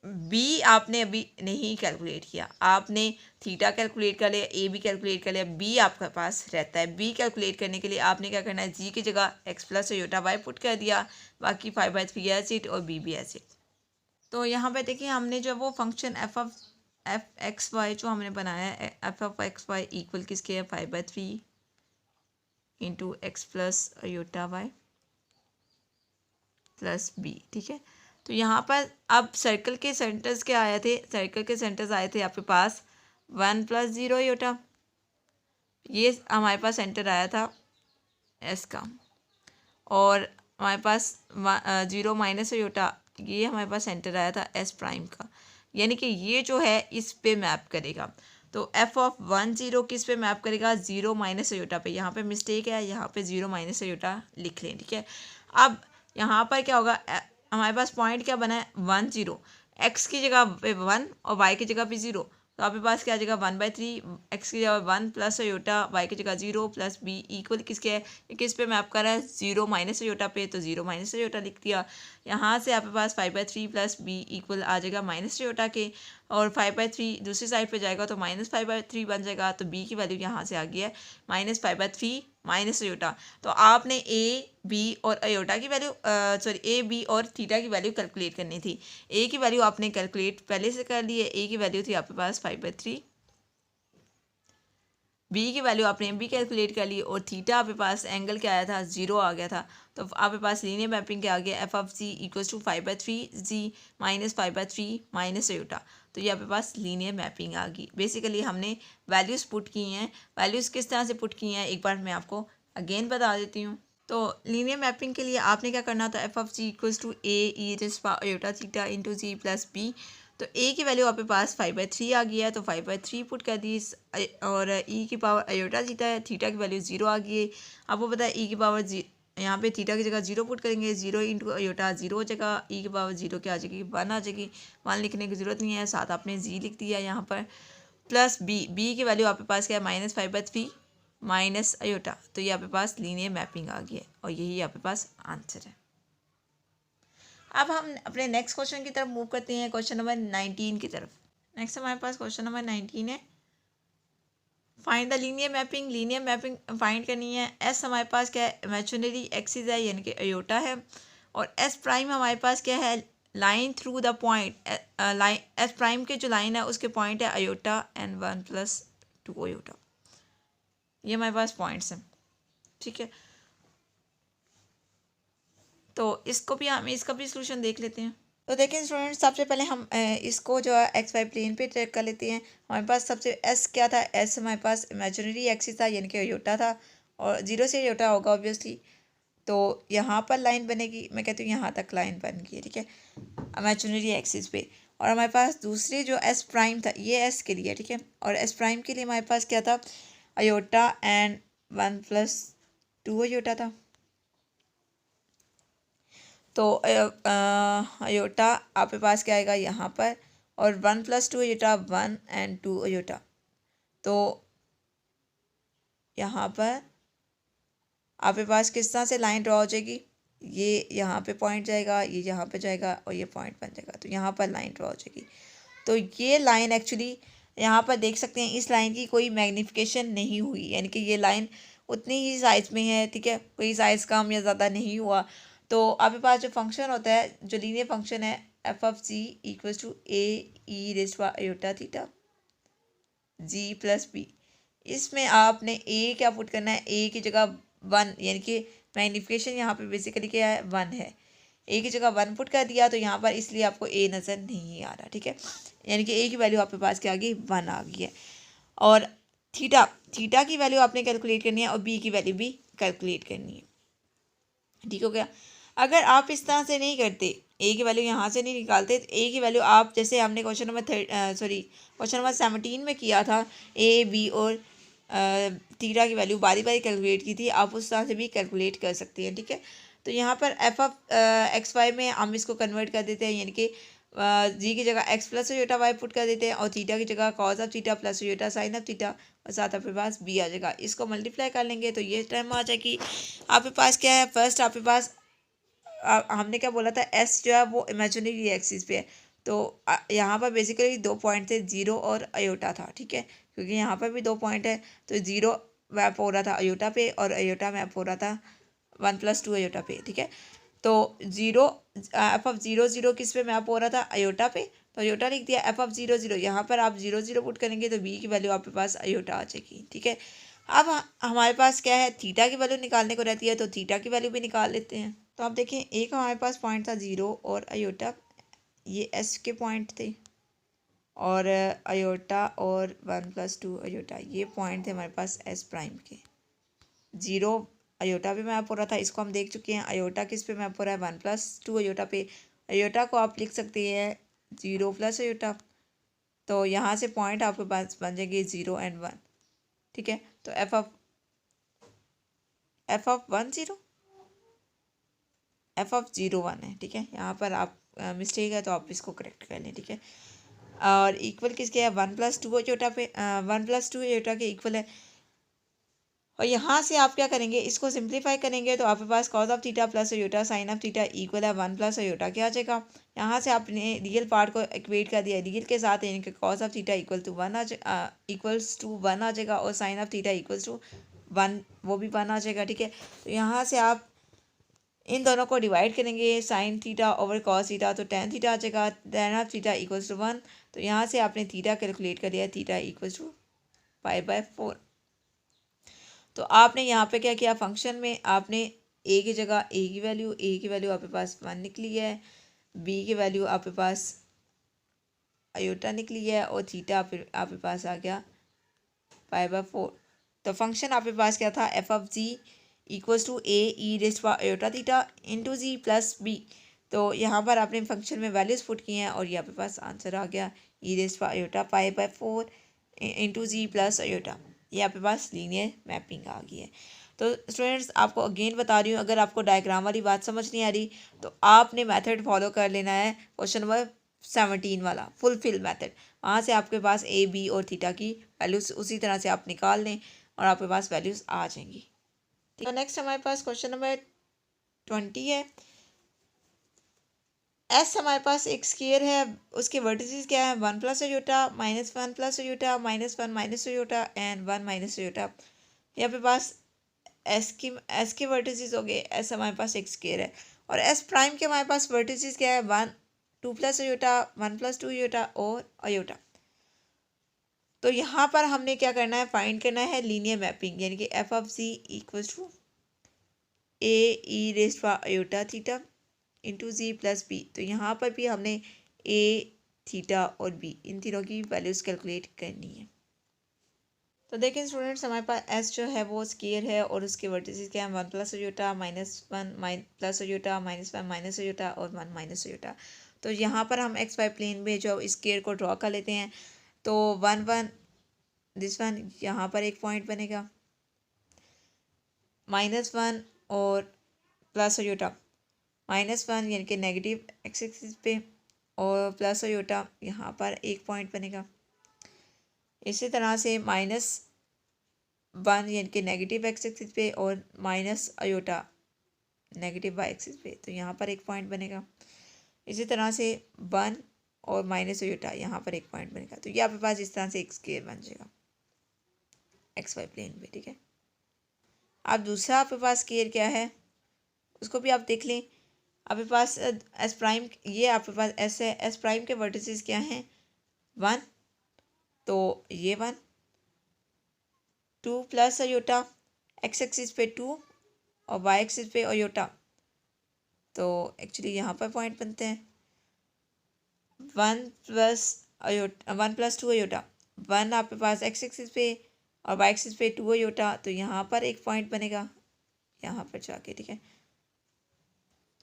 बी आपने अभी नहीं कैलकुलेट किया, आपने थीटा कैलकुलेट कर लिया, ए भी कैलकुलेट कर लिया, बी आपके पास रहता है। बी कैलकुलेट करने के लिए आपने क्या करना है, जी की जगह x + योटा y पुट कर दिया, बाकी 5/3 एज इट और बी भी एज इट। तो यहाँ पे देखिए, हमने जो वो फंक्शन f(x, y) जो हमने बनाया है, f(x, y) इक्वल किसके है, 5/3 × x + योटा y + b, ठीक है। तो यहाँ पर अब सर्कल के सेंटर्स क्या आए थे, सर्कल के सेंटर्स आए थे आपके पास 1 + 0 योटा, ये हमारे पास सेंटर आया था एस का, और हमारे पास 0 माइनस योटा, ये हमारे पास सेंटर आया था एस प्राइम का, यानी कि ये जो है इस पे मैप करेगा। तो f(1 0) किस पे मैप करेगा, 0 माइनस योटा पे। यहाँ पे मिस्टेक है, यहाँ पे 0 माइनस योटा लिख लें, ठीक है। अब यहाँ पर क्या होगा, हमारे पास पॉइंट क्या बना है, 1 0, x की जगह पे 1 और y की जगह पे 0, तो आपके पास क्या आ जाएगा, 1/3, x की जगह 1 + योटा, y की जगह 0 + b इक्वल किसके है, किस पे मैप कर रहा है, 0 माइनस योटा पे, तो 0 माइनस योटा लिख दिया। यहाँ से आपके पास 5/3 + b इक्वल आ जाएगा माइनस योटा के, और 5/3 दूसरी साइड पे जाएगा तो -5/3 बन जाएगा। तो b की वैल्यू यहाँ से आ गई है -5/3 माइनस योटा। तो आपने a, b और अयोटा की वैल्यू a, b और थीटा की वैल्यू कैलकुलेट करनी थी। a की वैल्यू आपने कैलकुलेट पहले से कर ली है, a की वैल्यू थी आपके पास 5/3, b की वैल्यू आपने भी कैलकुलेट कर ली, और थीटा आपके पास एंगल क्या आया था, 0 आ गया था। तो आपके पास लीनियर मैपिंग क्या आ गया, f(g) = 5/3 g - 5/3 माइनस योटा। तो ये आपके पास लीनियर मैपिंग आ गई। बेसिकली हमने वैल्यूज़ पुट की हैं। वैल्यूज़ किस तरह से पुट की हैं, एक बार मैं आपको अगेन बता देती हूँ। तो लीनियर मैपिंग के लिए आपने क्या करना था, f(g) = a e⁻⁴ × g + b। तो a की वैल्यू आपके पास 5/3 आ गई है, तो 5/3 पुट कर दी, और e⁻⁴ है, थीटा की वैल्यू 0 आ गई है। आपको पता है e⁻, यहाँ पे थीटा की जगह 0 पुट करेंगे, 0 × योटा 0 हो जाएगा, e⁻0 क्या आ जाएगी, 1 आ जाएगी। 1 लिखने की ज़रूरत नहीं है, साथ आपने जी लिख दिया यहाँ पर, प्लस बी की वैल्यू आपके पास क्या है, -5/3 माइनस अयोटा। तो ये आपके पास लीनियर मैपिंग आ गई है, और यही आपके पास आंसर है। अब हम अपने नेक्स्ट क्वेश्चन की तरफ मूव करते हैं, क्वेश्चन नंबर 19 की तरफ। नेक्स्ट हमारे पास क्वेश्चन नंबर 19 है, find the linear mapping. Linear mapping find करनी है। एस हमारे पास क्या है, इमेजिनरी एक्सिस है, यानी कि अयोटा है, और एस प्राइम हमारे पास क्या है, line through the point, line S prime के जो लाइन है उसके पॉइंट है अयोटा n1 + 2 अयोटा। ये हमारे पास पॉइंट्स हैं, ठीक है। तो इसको भी हम इसका भी सोल्यूशन देख लेते हैं। तो देखिए स्टूडेंट्स, सबसे पहले हम इसको जो है एक्स वाई प्लेन पे ट्रैक कर लेते हैं। हमारे पास सबसे एस क्या था, एस हमारे पास इमेजिनरी एक्सिस था, यानी कि अयोटा था, और जीरो से अयोटा होगा ऑब्वियसली। तो यहाँ पर लाइन बनेगी, मैं कहती हूँ यहाँ तक लाइन बन गई है, ठीक है, इमेजिनरी एक्सिस पे। और हमारे पास दूसरी जो एस प्राइम था, ये एस के लिए, ठीक है, और एस प्राइम के लिए हमारे पास क्या था, अयोटा एंड 1+2 अयोटा था। तो अयोटा आपके पास क्या आएगा यहाँ पर, और 1+2 अयोटा 1 एंड 2 अयोटा। तो यहाँ पर आपके पास किस तरह से लाइन ड्रॉ हो जाएगी, ये यहाँ पे पॉइंट जाएगा, ये यहाँ पे जाएगा, और ये पॉइंट बन जाएगा, तो यहाँ पर लाइन ड्रॉ हो जाएगी। तो ये लाइन एक्चुअली यहाँ पर देख सकते हैं, इस लाइन की कोई मैग्नीफिकेशन नहीं हुई, यानी कि ये लाइन उतनी ही साइज़ में है, ठीक है, कोई साइज़ कम या ज़्यादा नहीं हुआ। तो आपके पास जो फंक्शन होता है, जो लीनियर फंक्शन है, f(c) equals to a e raise to iota theta g plus b, इसमें आपने a क्या पुट करना है, a की जगह 1, यानी कि मैग्नीफिकेशन यहाँ पे बेसिकली क्या है, 1 है, a की जगह 1 पुट कर दिया, तो यहाँ पर इसलिए आपको a नज़र नहीं आ रहा, ठीक है, यानी कि a की वैल्यू आपके पास क्या आ गई, 1 आ गई है। और थीटा की वैल्यू आपने कैलकुलेट करनी है, और b की वैल्यू भी कैलकुलेट करनी है, ठीक हो गया। अगर आप इस तरह से नहीं करते, ए की वैल्यू यहाँ से नहीं निकालते, तो ए की वैल्यू आप जैसे हमने क्वेश्चन नंबर 17 में किया था, ए बी और थीटा की वैल्यू बारी बारी कैलकुलेट की थी, आप उस तरह से भी कैलकुलेट कर सकते हैं, ठीक है। तो यहाँ पर एफ ऑफ एक्स वाई में हम इसको कन्वर्ट कर देते हैं, यानी कि जी की जगह X plus iota Y put कर देते हैं, और थीटा की जगह cos of theta plus iota sine of theta, और साथ आपके पास बी आ जाएगा। इसको मल्टीप्लाई कर लेंगे तो ये टर्म आ जाएगी। आपके पास क्या है, फर्स्ट आपके पास हमने क्या बोला था, एस जो है वो इमेजिनरी एक्सिस पे है, तो यहाँ पर बेसिकली 2 पॉइंट थे, जीरो और अयोटा था, ठीक है, क्योंकि यहाँ पर भी 2 पॉइंट है, तो जीरो मैप हो रहा था अयोटा पे, और अयोटा मैप हो रहा था 1+2 अयोटा पे, ठीक है। तो जीरो एफ ऑफ 0 0 किस पे मैप हो रहा था, अयोटा पे, तो अयोटा लिख दिया। एफ ऑफ 0 0, यहाँ पर आप 0 0 पुट करेंगे तो बी की वैल्यू आपके पास अयोटा आ जाएगी, ठीक है। अब हमारे पास क्या है, थीटा की वैल्यू निकालने को रहती है, तो थीटा की वैल्यू भी निकाल लेते हैं। तो आप देखें, एक हमारे पास पॉइंट था 0 और अयोटा, ये एस के पॉइंट थे, और अयोटा और 1+2 अयोटा, ये पॉइंट थे हमारे पास एस प्राइम के। 0 अयोटा पे मैप हो रहा था, इसको हम देख चुके हैं। अयोटा किस पे मैप हो रहा है, 1+2 अयोटा पे। अयोटा को आप लिख सकते हैं 0 प्लस अयोटा, तो यहाँ से पॉइंट आपके पास बन जाएंगे 0 एंड 1, ठीक है। तो एफ ऑफ 1 0, एफ ऑफ 0 1 है, ठीक है। यहाँ पर आप मिस्टेक है तो आप इसको करेक्ट कर लें, ठीक है। और इक्वल किसके है, 1+2 अयोटा पे, 1+2 अयोटा के इक्वल है। और यहाँ से आप क्या करेंगे, इसको सिंप्लीफाई करेंगे तो आपके पास cos of theta plus iota sine of theta equal है 1+ अयोटा, क्या आ जाएगा। यहाँ से आपने रियल पार्ट को इक्वेट कर दिया रियल के साथ, यानी कि cos of theta equals to 1 आ जाएगा, और sine of theta equals to 1, वो भी 1 आ जाएगा, ठीक है। तो यहाँ से आप इन दोनों को डिवाइड करेंगे, sine theta over cos theta, तो टेन थीटा आ जाएगा, tan of theta equals to 1। तो यहाँ से आपने थीटा कैलकुलेट कर लिया, थीटा इक्वल्स टू 5/4। तो आपने यहाँ पे क्या किया, फंक्शन में आपने ए की जगह ए की वैल्यू आपके पास 1 निकली है, बी की वैल्यू आपके पास अयोटा निकली है, और थीटा फिर आपके पास आ गया 5/4। तो फंक्शन आपके पास क्या था, F of ji equals to A E raise to iota theta into ji plus B. तो यहाँ पर आपने फंक्शन में वैल्यूज़ पुट की हैं, और ये आपके पास आंसर आ गया, ई raise to iota 5/4 into ji plus iota. ये आपके पास लीनियर मैपिंग आ गई है। तो स्टूडेंट्स, आपको अगेन बता रही हूँ, अगर आपको डायग्राम वाली बात समझ नहीं आ रही तो आपने मेथड फॉलो कर लेना है, क्वेश्चन नंबर 17 वाला फुलफिल मेथड। वहाँ से आपके पास ए बी और थीटा की वैल्यूज उसी तरह से आप निकाल लें, और आपके पास वैल्यूज़ आ जाएंगी। तो नेक्स्ट हमारे पास क्वेश्चन नंबर 20 है। एस हमारे पास एक स्केयर है, उसके वर्टिसेस क्या है, 1+ iota, -1+ iota, -1 minus iota and 1 minus iota. यहाँ पे पास एस के वर्टिसेस हो गए। एस हमारे पास एक स्केयर है, और एस प्राइम के हमारे पास वर्टिसेस क्या है, 2+ अयोटा, 1+2 अयोटा और अयोटा। तो यहाँ पर हमने क्या करना है, फाइंड करना है लीनियर मैपिंग, यानी कि F of ji equals to A E raised power iota theta into ji plus B. तो यहाँ पर भी हमने ए थीटा और बी इन तीनों की वैल्यूज़ कैलकुलेट करनी है। तो देखें स्टूडेंट्स, हमारे पास एस जो है वो स्केयर है और उसके वर्टिसेस क्या है, 1 plus aorta -1 plus aorta -1 minus aorta और 1 माइनस अयोटा। तो यहाँ पर हम एक्स वाई प्लेन में जो स्केयर को ड्रॉ कर लेते हैं। तो 1 1 दिस वन यहाँ पर एक पॉइंट बनेगा, -1 और प्लस अयोटा -1 यानी कि नेगेटिव एक्स एक्सिस पे, और प्लस अयोटा यहाँ पर एक पॉइंट बनेगा। इसी तरह से -1 यानी कि नेगेटिव एक्स एक्सिस पे और minus iota negative Y axis पे, तो यहाँ पर एक पॉइंट बनेगा। इसी तरह से 1 और माइनस अयोटा यहाँ पर एक पॉइंट बनेगा। तो ये आपके पास इस तरह से एक स्केयर बन जाएगा एक्स वाई प्लेन पे, ठीक है। अब दूसरा आपके पास स्केयर क्या है उसको भी आप देख लें। आपके पास एस प्राइम, ये आपके पास एस है, एस प्राइम के वर्टिसेस क्या हैं, 1, तो ये 1, 2 प्लस अयोटा एक्स एक्सिस पे 2 और वाई एक्सिस पे अयोटा, तो एक्चुअली यहाँ पर पॉइंट बनते हैं 1 प्लस अयोटा 1 प्लस 2 अयोटा, 1 आपके पास एक्स एक्सिस पे और वाई एक्सिस पे 2 अयोटा, तो यहाँ पर एक पॉइंट बनेगा यहाँ पर जाके, ठीक है।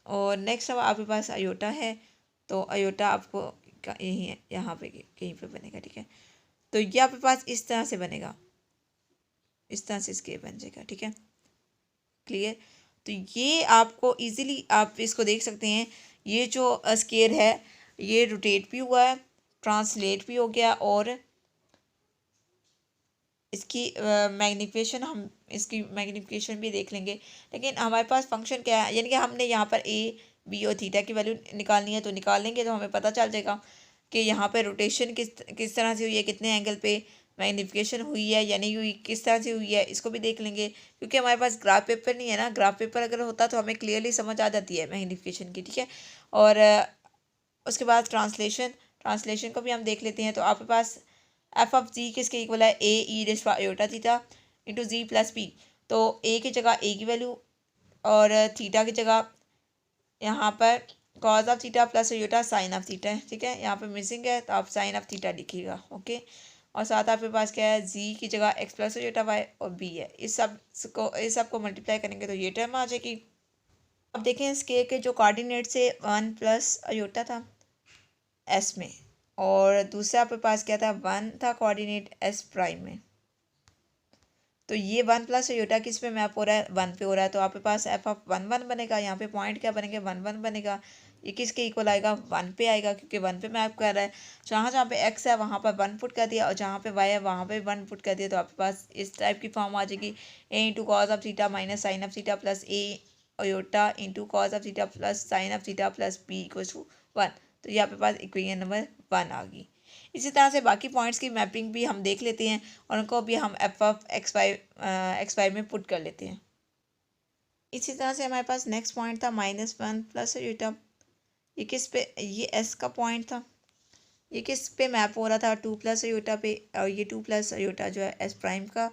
और नेक्स्ट अब आपके पास अयोटा है, तो अयोटा आपको यहीं है, यहाँ पे कहीं पे बनेगा, ठीक है। तो ये आपके पास इस तरह से बनेगा, इस तरह से स्केयर बन जाएगा, ठीक है, क्लियर। तो ये आपको इजीली आप इसको देख सकते हैं, ये जो स्केयर है ये रोटेट भी हुआ है, ट्रांसलेट भी हो गया, और इसकी मैग्निफिकेशन हम इसकी मैग्निफिकेशन भी देख लेंगे। लेकिन हमारे पास फंक्शन क्या है, यानी कि हमने यहाँ पर ए बी और थीटा की वैल्यू निकालनी है, तो निकाल लेंगे तो हमें पता चल जाएगा कि यहाँ पर रोटेशन किस तरह से हुई है, कितने एंगल पे मैग्निफिकेशन हुई है या नहीं हुई, किस तरह से हुई है, इसको भी देख लेंगे। क्योंकि हमारे पास ग्राफ पेपर नहीं है ना, ग्राफ पेपर अगर होता तो हमें क्लियरली समझ आ जाती है मैग्निफिकेशन की, ठीक है। और उसके बाद ट्रांसलेशन को भी हम देख लेते हैं। तो आपके पास एफ ऑफ जी किसके इक्वल है, A E raised power iota theta into ji plus B. तो ए की जगह ए की वैल्यू और थीटा की जगह यहाँ पर cause of theta plus iota sine of theta है, ठीक है। यहाँ पे मिसिंग है तो आप साइन ऑफ थीटा लिखिएगा, ओके। और साथ आपके पास क्या है, जी की जगह एक्स प्लस अयोटा वाई और बी है। इस सब को मल्टीप्लाई करेंगे तो ये टर्म आ जाएगी। अब देखें स्केयर के जो कोऑर्डिनेट से 1 प्लस अयोटा था एस में, और दूसरा आपके पास क्या था, 1 था कोऑर्डिनेट एस प्राइम में। तो ये 1 प्लस अयोटा किस पे मैप हो रहा है, 1 पे हो रहा है। तो आपके पास एफ ऑफ 1 1 बनेगा, यहाँ पे पॉइंट क्या बनेंगे, 1 1 बनेगा। ये किसके इक्वल आएगा, 1 पे आएगा, क्योंकि 1 पे मैप कर रहा है। जहाँ जहाँ पे एक्स है वहाँ पर 1 पुट कर दिया, और जहाँ पे वाई है वहाँ पे 1 पुट कर दिया। तो आपके पास इस टाइप की फॉर्म आ जाएगी, A into cos of theta minus sine of theta plus A iota into cos of theta plus sine of theta plus B equal to 1। तो ये आपके पास इक्वेशन नंबर 1 आ गई। इसी तरह से बाकी पॉइंट्स की मैपिंग भी हम देख लेते हैं, और उनको भी हम एफ ऑफ एक्स वाई में पुट कर लेते हैं। इसी तरह से हमारे पास नेक्स्ट पॉइंट था -1 प्लस अयोटा। ये किस पे, ये एस का पॉइंट था, ये किस पे मैप हो रहा था, 2 प्लस अयोटा पे। और ये 2 प्लस अयोटा जो है एस प्राइम का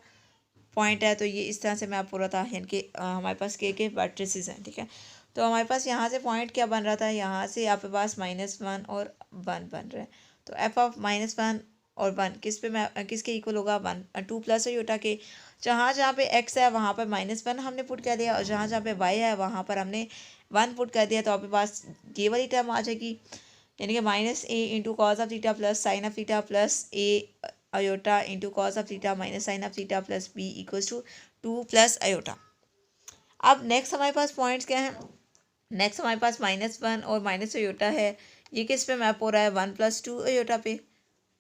पॉइंट है, तो ये इस तरह से मैप हो रहा था, यानी कि हमारे पास के वर्टिसेस हैं, ठीक है। तो हमारे पास यहाँ से पॉइंट क्या बन रहा था, यहाँ से आपके पास -1 और 1 बन रहे हैं। तो एफ ऑफ -1 और 1 किस पे किसके इक्वल होगा, 2 प्लस अयोटा के। जहाँ जहाँ पे एक्स है वहाँ पर -1 हमने पुट कर दिया, और जहाँ जहाँ पे वाई है वहाँ पर हमने 1 पुट कर दिया। तो आपके पास ये वाली टर्म आ जाएगी, यानी कि -a into cos of theta plus sine of theta plus A iota into cos of theta minus sine of theta plus b equals to 2 plus iota. अब नेक्स्ट हमारे पास पॉइंट्स क्या हैं, नेक्स्ट हमारे पास -1 और माइनस अयोटा है। ये किस पे मैप हो रहा है, 1 प्लस 2 अयोटा पे।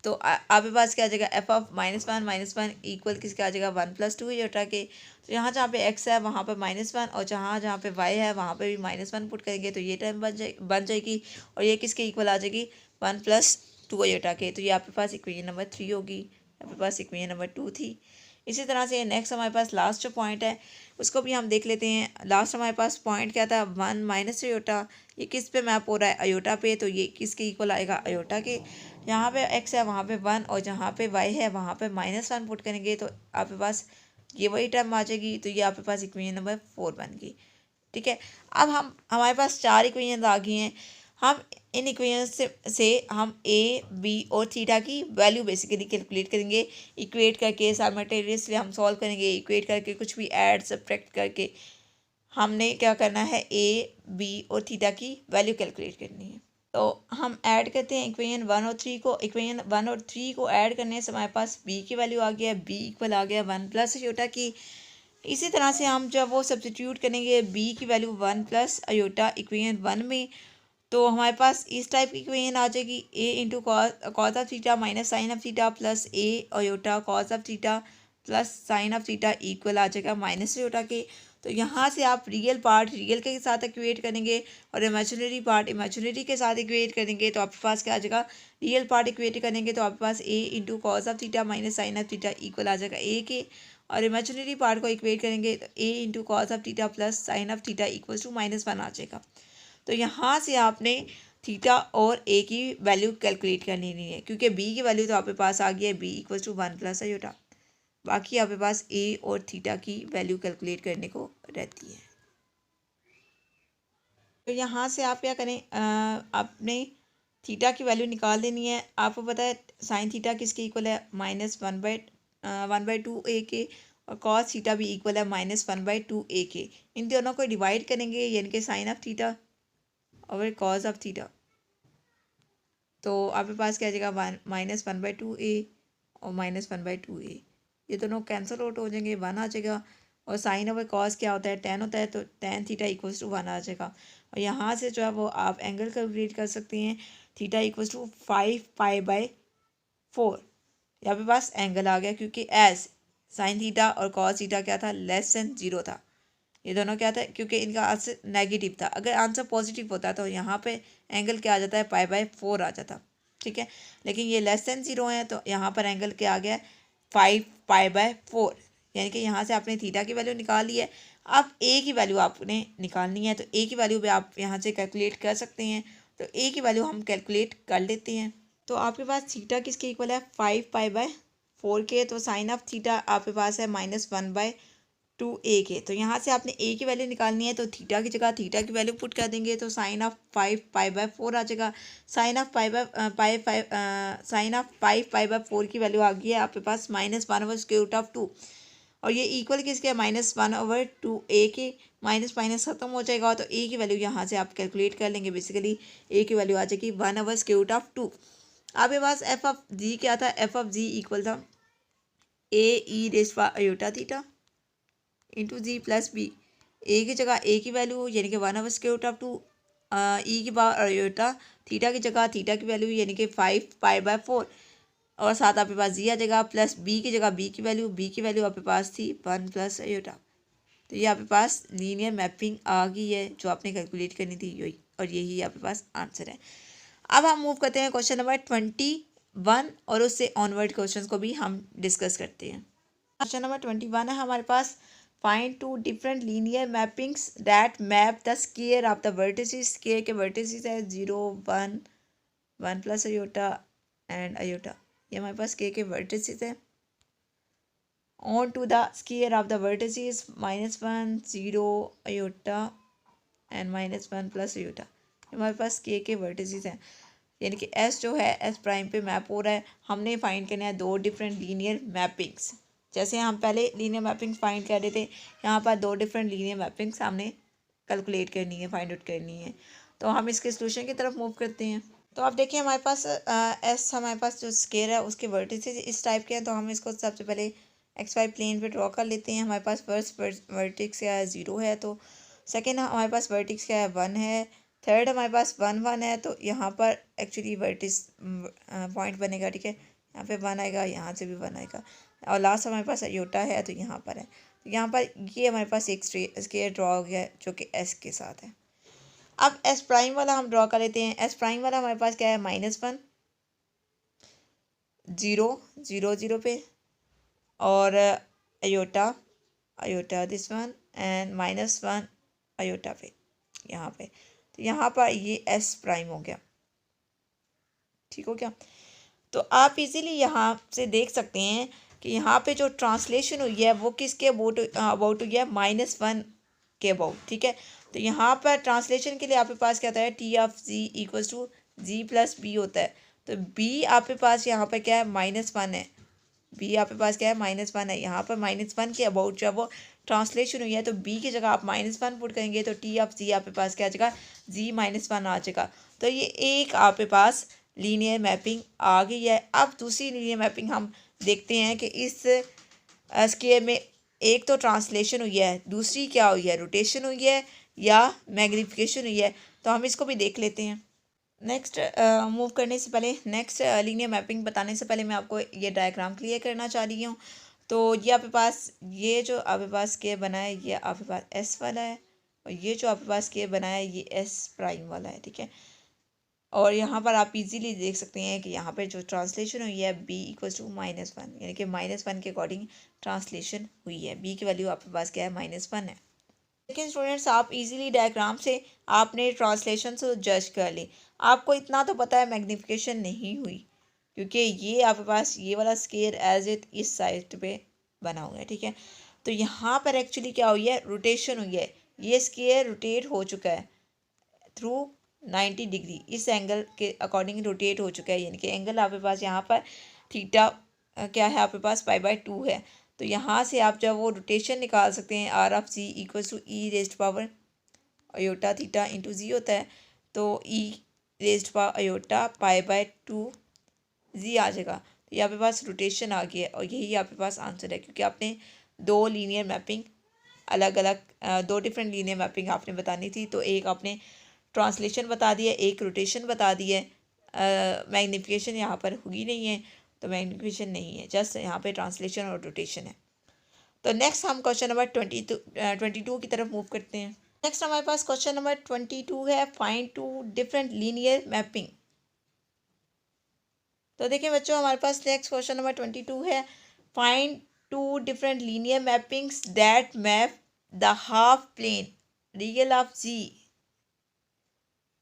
तो आपके पास क्या आ जाएगा, एफ ऑफ -1 इक्वल किसके आ जाएगा, 1 प्लस 2 अयोटा के। तो यहाँ जहाँ पे एक्स है वहाँ पे -1, और जहाँ जहाँ पे वाई है वहाँ पे भी -1 पुट करेंगे, तो ये टर्म बन जाएगी। और ये किसके इक्वल आ जाएगी, 1 प्लस 2 अयोटा के। तो ये आपके पास इक्वेशन नंबर 3 होगी, आपके पास इक्वेशन नंबर 2 थी। इसी तरह से नेक्स्ट हमारे पास लास्ट जो पॉइंट है उसको भी हम देख लेते हैं। लास्ट हमारे पास पॉइंट क्या था, 1 माइनस अयोटा। ये किस पे मैप हो रहा है, अयोटा पे, तो ये किसके इक्वल आएगा, अयोटा के। यहाँ पे x है वहाँ पे 1 और जहाँ पे y है वहाँ पे -1 पुट करेंगे तो आपके पास ये वही टर्म आ जाएगी। तो ये आपके पास इक्वेशन नंबर 4 बन गई। ठीक है, अब हमारे पास 4 इक्वेशन आ गई हैं। हम इन इक्वेशन से हम ए बी और थीटा की वैल्यू बेसिकली कैलकुलेट करेंगे। इक्वेट करके साइमल्टेनियसली हम सॉल्व करेंगे। इक्वेट करके कुछ भी ऐड सब्ट्रैक्ट करके हमने क्या करना है, ए बी और थीटा की वैल्यू कैलकुलेट करनी है। तो हम ऐड करते हैं इक्वेशन 1 और 3 को। इक्वेशन 1 और 3 को ऐड करने से हमारे पास बी की वैल्यू आ गया है, बी इक्वल आ गया 1 प्लस अयोटा की। इसी तरह से हम जब वो सब्स्टिट्यूट करेंगे बी की वैल्यू 1 प्लस अयोटा इक्वेशन 1 में, तो हमारे पास इस टाइप की इक्वेशन आ जाएगी, A into cos of theta minus sine of theta plus A iota cos of theta plus sine of theta equal आ जाएगा माइनस अयोटा के। तो यहाँ से आप रियल पार्ट रियल के साथ इक्वेट करेंगे और इमेजिनरी पार्ट इमेजिनरी के साथ इक्वेट करेंगे तो आपके पास क्या आ जाएगा, रियल पार्ट इक्वेट करेंगे तो आपके पास A into cos of theta minus sine of theta equal आ जाएगा ए के, और इमेजिनरी पार्ट को इक्वेट करेंगे तो A into cos of theta plus sine of theta equal to -1 आ जाएगा। तो यहाँ से आपने थीटा और ए की वैल्यू कैलकुलेट करनी नहीं है, क्योंकि बी की वैल्यू तो आपके पास आ गई है, b equal to 1 plus iota. बाकी आपके पास ए और थीटा की वैल्यू कैलकुलेट करने को रहती है। तो यहाँ से आप क्या करें, आपने थीटा की वैल्यू निकाल देनी है। आपको पता है साइन थीटा किसके इक्वल है, -1/2 ए के, और कॉस थीटा भी इक्वल है -1/2 ए के। इन दोनों को डिवाइड करेंगे यानी कि साइन ऑफ थीटा और कॉस ऑफ थीटा, तो आपके पास क्या आ जाएगा, -1/2 ए और -1/2 ए, ये दोनों कैंसिल आउट हो जाएंगे, 1 आ जाएगा। और साइन ओवर कॉस क्या होता है, टेन होता है, तो टेन थीटा इक्वल्स टू 1 आ जाएगा। और यहाँ से जो है वो आप एंगल कैलकुलेट कर सकते हैं, थीटा इक्वल्स टू 5π/4। यहाँ पे पास एंगल आ गया क्योंकि एज साइन थीटा और कॉस थीटा क्या था, <0 था। ये दोनों क्या था, क्योंकि इनका आंसर नेगेटिव था। अगर आंसर पॉजिटिव होता तो यहाँ पे एंगल क्या आ जाता है, π/4 आ जाता। ठीक है, लेकिन ये <0 है तो यहाँ पर एंगल क्या आ गया, 5π/4, यानी कि यहाँ से आपने थीटा की वैल्यू निकाल ली है। अब ए की वैल्यू आपने निकालनी है, तो ए की वैल्यू भी आप यहाँ से कैलकुलेट कर सकते हैं। तो ए की वैल्यू हम कैलकुलेट कर लेते हैं। तो आपके पास थीटा किसके इक्वल है, 5π/4 के। तो साइन ऑफ थीटा आपके पास है -1/2 ए के। तो यहाँ से आपने ए की वैल्यू निकालनी है, तो थीटा की जगह थीटा की वैल्यू पुट कर देंगे तो साइन ऑफ 5π/4 आ जाएगा। साइन ऑफ साइन ऑफ 5π/4 की वैल्यू आ गई है आपके पास -1/√2। और ये इक्वल किसके है, -1/2 ए के। माइनस माइनस खत्म हो जाएगा तो ए की वैल्यू यहाँ से आप कैलकुलेट कर लेंगे। बेसिकली ए की वैल्यू आ जाएगी 1/√2। आपके पास एफ ऑफ जी क्या था, एफ ऑफ जी इक्वल था AE⁻θ इंटू जी प्लस बी। ए की जगह ए की वैल्यू यानी कि 1/√2, ई की पावर अयोटा, थीटा की जगह थीटा की वैल्यू यानी कि 5π/4, और साथ आपके पास जी आ जाएगा, प्लस बी की जगह बी की वैल्यू आपके पास थी 1 प्लस अयोटा। तो ये आपके पास लीनियर मैपिंग आ गई है जो आपने कैलकुलेट करनी थी, यही, और यही आपके पास आंसर है। अब हम मूव करते हैं क्वेश्चन नंबर 21 और उससे ऑनवर्ड क्वेश्चन को भी हम डिस्कस करते हैं। क्वेश्चन नंबर 21 है हमारे पास, find 2 different linear mappings that map the square of the vertices. Square के वर्टिसेस है 0 1 1 प्लस अयोटा एंड अयोटा। ये हमारे पास के वर्टिसेस है। On to the square of the vertices -1 0 iota and -1 plus iota. हमारे पास के वर्टिसेस हैं, यानी कि एस जो है एस प्राइम पे मैप हो रहा है। हमने फाइंड करना है 2 डिफरेंट लीनियर मैपिंग्स। जैसे हम पहले लीनियर मैपिंग्स फाइंड कर रहे थे, यहाँ पर 2 डिफरेंट लीनियर मैपिंग्स हमने कैलकुलेट करनी है, फाइंड आउट करनी है। तो हम इसके सोल्यूशन की तरफ मूव करते हैं। तो आप देखिए हमारे पास एस हमारे पास जो स्क्वायर है उसके वर्टिसेस इस टाइप के हैं। तो हम इसको सबसे पहले XY प्लेन पे ड्रॉ कर लेते हैं। हमारे पास फर्स्ट वर्टिक्स क्या है, 0 है, तो सेकेंड हमारे पास वर्टिक्स क्या है, 1 है, थर्ड हमारे पास 1 1 है। तो यहाँ पर एक्चुअली वर्टिक्स पॉइंट बनेगा। ठीक है, यहाँ पे 1 आएगा, यहाँ से भी 1 आएगा, और लास्ट हमारे पास अयोटा है तो यहाँ पर है। तो यहाँ पर ये हमारे पास एक स्क्वायर ड्रॉ हो गया है जो कि एस के साथ है। अब एस प्राइम वाला हम ड्रॉ कर लेते हैं। एस प्राइम वाला हमारे पास क्या है, -1 0 0 0 पे, और iota iota this one and -1 iota पे यहाँ पे। तो यहाँ पर ये एस प्राइम हो गया, ठीक हो गया। तो आप इजीली यहाँ से देख सकते हैं कि यहाँ पे जो ट्रांसलेशन हुई है वो किसके अबाउट हुई है, -1 के अबाउट, ठीक है। तो यहाँ पर ट्रांसलेशन के लिए आपके पास क्या होता है, T of ji equals to ji plus b होता है। तो बी आपके पास यहाँ पर क्या है, -1 है। बी आपके पास क्या है, -1 है। यहाँ पर -1 के अबाउट जो है वो ट्रांसलेशन हुई है, तो बी की जगह आप -1 पुट करेंगे तो टी ऑफ जी आपके पास क्या आ जाएगा, जी -1 आ जाएगा। तो ये एक आपके पास लीनियर मैपिंग आ गई है। अब दूसरी लीनियर मैपिंग हम देखते हैं कि इस स्केयर में एक तो ट्रांसलेशन हुई है, दूसरी क्या हुई है, रोटेशन हुई है या मैग्नीफिकेशन हुई है। तो हम इसको भी देख लेते हैं। नेक्स्ट मूव करने से पहले, नेक्स्ट लीनियर मैपिंग बताने से पहले मैं आपको ये डायग्राम क्लियर करना चाह रही हूँ। तो ये आपके पास, ये जो आपके पास के बना है ये आपके पास एस वाला है, और ये जो आपके पास के बना है ये एस प्राइम वाला है, ठीक है। और यहाँ पर आप इजीली देख सकते हैं कि यहाँ पे जो ट्रांसलेशन हुई है बी इक्वल्स टू -1, यानी कि -1 के अकॉर्डिंग ट्रांसलेशन हुई है। बी की वैल्यू आपके पास क्या है, -1 है। लेकिन स्टूडेंट्स आप इजीली डायग्राम से आपने ट्रांसलेशन से जज कर ली। आपको इतना तो पता है मैग्नीफिकेशन नहीं हुई, क्योंकि ये आपके पास ये वाला स्केयर एज इट इस साइड पे बना हुआ है, ठीक है। तो यहाँ पर एक्चुअली क्या हुई है, रोटेशन हुई है। ये स्केयर रोटेट हो चुका है थ्रू 90 डिग्री, इस एंगल के अकॉर्डिंग रोटेट हो चुका है, यानी कि एंगल आपके पास यहाँ पर थीटा क्या है, आपके पास π/2 है। तो यहाँ से आप जब वो रोटेशन निकाल सकते हैं, R of C equals to E raised power iota theta into Z होता है। तो E raised power iota π/2 Z आ जाएगा। तो ये आपके पास रोटेशन आ गया है, और यही आपके पास आंसर है, क्योंकि आपने दो लीनियर मैपिंग अलग अलग दो डिफरेंट लीनियर मैपिंग आपने बतानी थी। तो एक आपने ट्रांसलेशन बता दिया, एक रोटेशन बता दी है। मैग्नीफिकेशन यहाँ पर हुई नहीं है, तो मैग्नीफिकेशन नहीं है, जस्ट यहाँ पे ट्रांसलेशन और रोटेशन है। तो नेक्स्ट हम क्वेश्चन नंबर 22 की तरफ मूव करते हैं। नेक्स्ट हमारे पास क्वेश्चन नंबर 22 है, find two different linear mapping. तो देखिए बच्चों, हमारे पास नेक्स्ट क्वेश्चन नंबर 22 है, find two different linear mappings that map the half plane real of Z.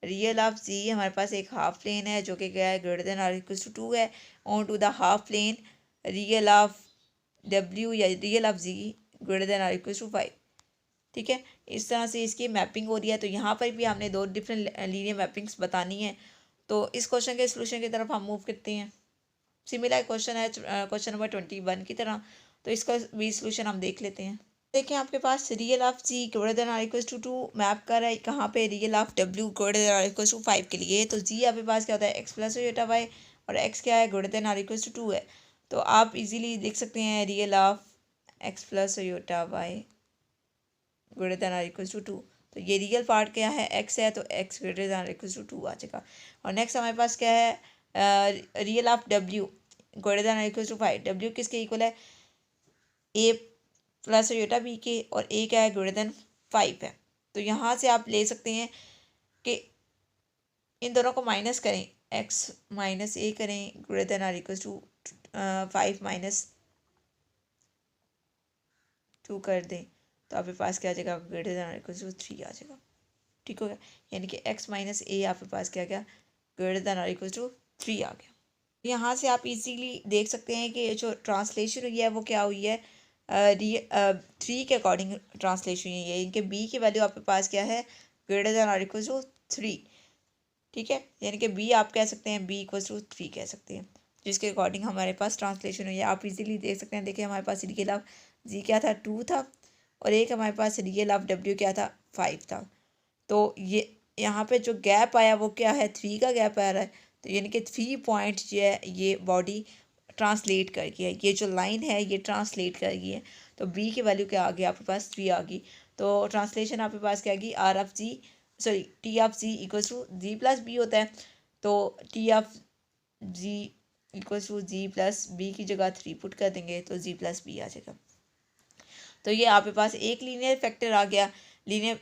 Real of Z हमारे पास एक हाफ प्लेन है जो कि क्या है, greater than or equals to 2 है, on to the half plane real of W या real of Z greater than or equals to 5, ठीक है। इस तरह से इसकी मैपिंग हो रही है। तो यहाँ पर भी हमने दो डिफरेंट लीनियर मैपिंग्स बतानी है। तो इस क्वेश्चन के सोल्यूशन की तरफ हम मूव करते हैं। सिमिलर क्वेश्चन है क्वेश्चन नंबर 21 की तरह, तो इसका भी सोल्यूशन हम देख लेते हैं। देखिए आपके पास real of Z greater than or equals to 2 map कर रहा है कहाँ पे, real of W greater than or equals to 5 के लिए। तो जी आपके पास क्या होता है, एक्स प्लस अयोटा वाई, और एक्स क्या है, greater than or equals to 2 है। तो आप इजीली देख सकते हैं real of x plus iota y greater than or equals to 2। तो ये रियल पार्ट क्या है, एक्स है, तो x greater than or equals to 2 आ जाएगा। और नेक्स्ट हमारे पास क्या है, real of W greater than or equals to 5। डब्ल्यू किसके इक्वल है, ए प्लस अयोटा बी के, और ए क्या है, ग्रेटर देन 5 है। तो यहाँ से आप ले सकते हैं कि इन दोनों को माइनस करें, एक्स माइनस ए करें, greater than or equals to 5 -2 कर दें, तो आपके पास क्या आ जाएगा, greater than or equals to 3 आ जाएगा, ठीक हो गया। यानी कि एक्स माइनस ए आपके पास क्या गया, greater than or equals to 3 आ गया। यहाँ से आप इजीली देख सकते हैं कि जो ट्रांसलेशन हुई है वो क्या हुई है, 3 के अकॉर्डिंग ट्रांसलेशन हुई है। इनके बी की वैल्यू आपके पास क्या है, greater than or equals to 3, ठीक है। यानी कि बी आप कह सकते हैं, बी इक्वल्स टू 3 कह सकते हैं, जिसके अकॉर्डिंग हमारे पास ट्रांसलेशन हुई है। आप इजीली देख सकते हैं। देखिए हमारे पास रियल ऑफ जी क्या था, 2 था, और एक हमारे पास रियल ऑफ डब्ल्यू क्या था, 5 था। तो ये यहाँ पे जो गैप आया वो क्या है, 3 का गैप आ रहा है। तो यानी कि 3 पॉइंट जो है ये बॉडी ट्रांसलेट कर गया है, ये जो लाइन है ये ट्रांसलेट कर गई है। तो बी की वैल्यू क्या आ गई, आपके पास 3 आ गई। तो ट्रांसलेशन आपके पास क्या आ गई, r of g sorry t of ji equals to ji plus b होता है। तो t of ji equals to ji plus b की जगह 3 पुट कर देंगे तो जी प्लस बी आ जाएगा। तो ये आपके पास एक लीनियर फैक्टर आ गया। लीनियर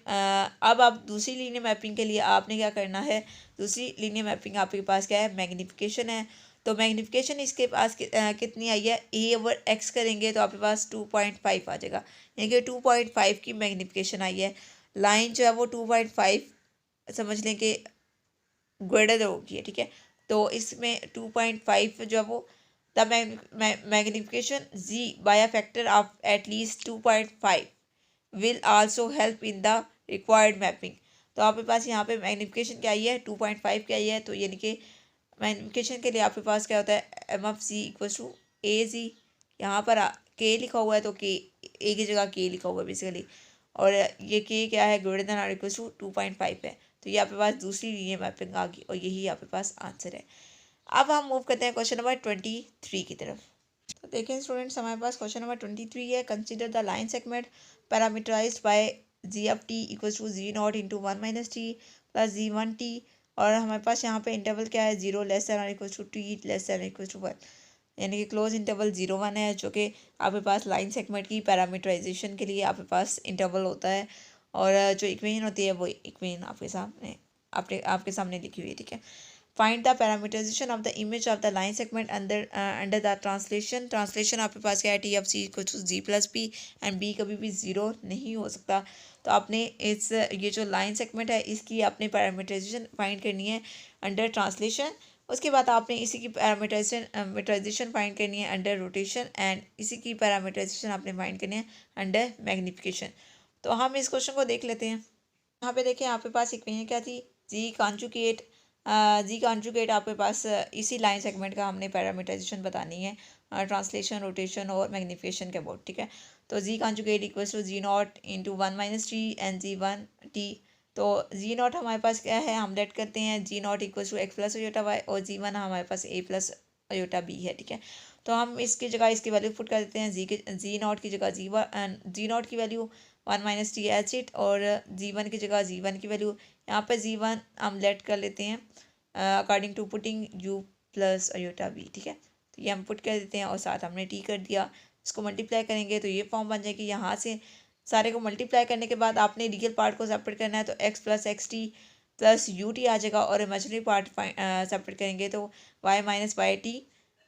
अब आप दूसरी लीनियर मैपिंग के लिए आपने क्या करना है, दूसरी लीनियर मैपिंग आपके पास क्या है, मैग्नीफिकेशन है। तो मैग्निफिकेशन इसके पास कितनी आई है, ए ओवर एक्स करेंगे तो आपके पास 2.5 आ जाएगा, यानी कि 2.5 की मैग्निफिकेशन आई है। लाइन जो है वो 2.5 समझ लें कि ग्रेटर होगी, ठीक है। तो इसमें 2.5 जो है वो the magnification g by a factor of at least 2.5 will also help in the required mapping. तो आपके पास यहाँ पे मैग्निफिकेशन क्या आई है, 2.5 क्या आई है, तो यानी कि मैग्निफिकेशन के लिए आपके पास क्या होता है, M of C equal to A Z. यहाँ पर के लिखा हुआ है तो के ए की जगह के लिखा हुआ है बेसिकली, और ये के क्या है, ग्रेटर देन और इक्वल टू 2.5 है। तो ये आपके पास दूसरी लीनियर मैपिंग आ गई और यही आपके पास आंसर है। अब हम मूव करते हैं क्वेश्चन नंबर 23 की तरफ। तो देखें स्टूडेंट्स, हमारे पास क्वेश्चन नंबर 23 है। Consider the line segment parameterised by ji of T equals to ji not into 1 minus t plus g 1 t, और हमारे पास यहाँ पे इंटरवल क्या है, 0 लेस देन और equals to t less than equals to 1, यानी कि क्लोज इंटरवल 0 1 है, जो कि आपके पास लाइन सेगमेंट की पैरामीटराइजेशन के लिए आपके पास इंटरवल होता है। और जो इक्वेशन होती है वो इक्वेशन आपके सामने लिखी हुई है, ठीक है। Find the parameterisation of the image of the line segment under the translation आपके पास क्या है, T of C equal to ji plus p, and b कभी भी ज़ीरो नहीं हो सकता। तो आपने ये जो लाइन सेगमेंट है इसकी आपने पैरामीटराइजेशन फाइंड करनी है अंडर ट्रांसलेशन। उसके बाद आपने इसी की पैरामीटराइजेशन फाइंड करनी है अंडर रोटेशन, एंड इसी की पैरामीटराइजेशन आपने फाइंड करनी है अंडर मैग्निफिकेशन। तो हम इस क्वेश्चन को देख लेते हैं। यहाँ पे देखें आपके पास इक्वेशन क्या थी, जी कॉन्जुगेट आपके पास इसी लाइन सेगमेंट का हमने पैरामीटराइजेशन बतानी है ट्रांसलेशन, रोटेशन और मैग्निफिकेशन के अबाउट, ठीक है। तो Z conjugate equals to ji not into 1 minus T and Z 1 T. तो जी नॉट हमारे पास क्या है, हम लेट करते हैं Z nought equals to X plus iota Y, और जी 1 हमारे पास ए प्लस अयोटा बी है, ठीक है। तो हम इसकी जगह इसकी वैल्यू पुट कर देते हैं, जी नॉट की जगह जी नॉट की value 1 minus T H it, और जी 1 की जगह जी 1 की वैल्यू यहाँ पर जी 1 हम लेट कर लेते हैं according to putting u plus iota b, ठीक है। तो ये हम पुट कर देते हैं और साथ हमने टी कर दिया। इसको मल्टीप्लाई करेंगे तो ये फॉर्म बन जाएगी। यहाँ से सारे को मल्टीप्लाई करने के बाद आपने रियल पार्ट को सेपरेट करना है, तो X plus x T plus you T आ जाएगा, और इमेजिनरी पार्ट सेपरेट करेंगे तो Y minus Y T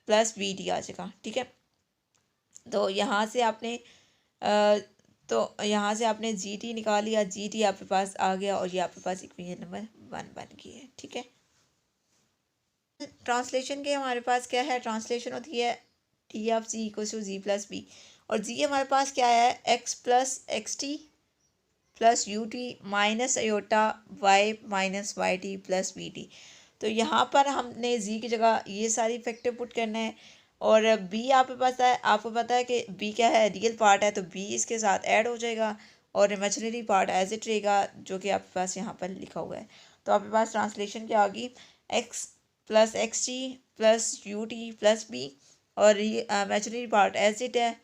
plus we T आ जाएगा, ठीक है। तो यहाँ से आपने जी टी निकाल लिया, जी टी आपके पास आ गया, और ये आपके पास इक्वेशन नंबर 1 बन गई है, ठीक है। ट्रांसलेशन के हमारे पास क्या है, ट्रांसलेशन होती है T of C equal to ji plus b, और जी हमारे पास क्या है, x plus x T plus you t minus iota y minus Y T plus we t. तो यहाँ पर हमने जी की जगह ये सारी फैक्टर पुट करना है, और बी आपको पता है कि बी क्या है, रियल पार्ट है, तो बी इसके साथ ऐड हो जाएगा, और इमेजिनरी पार्ट एज इट रहेगा, जो कि आपके पास यहाँ पर लिखा हुआ है। तो आपके पास ट्रांसलेशन क्या होगी, x plus x T plus you t plus b, और इमेजिनरी पार्ट एज इट है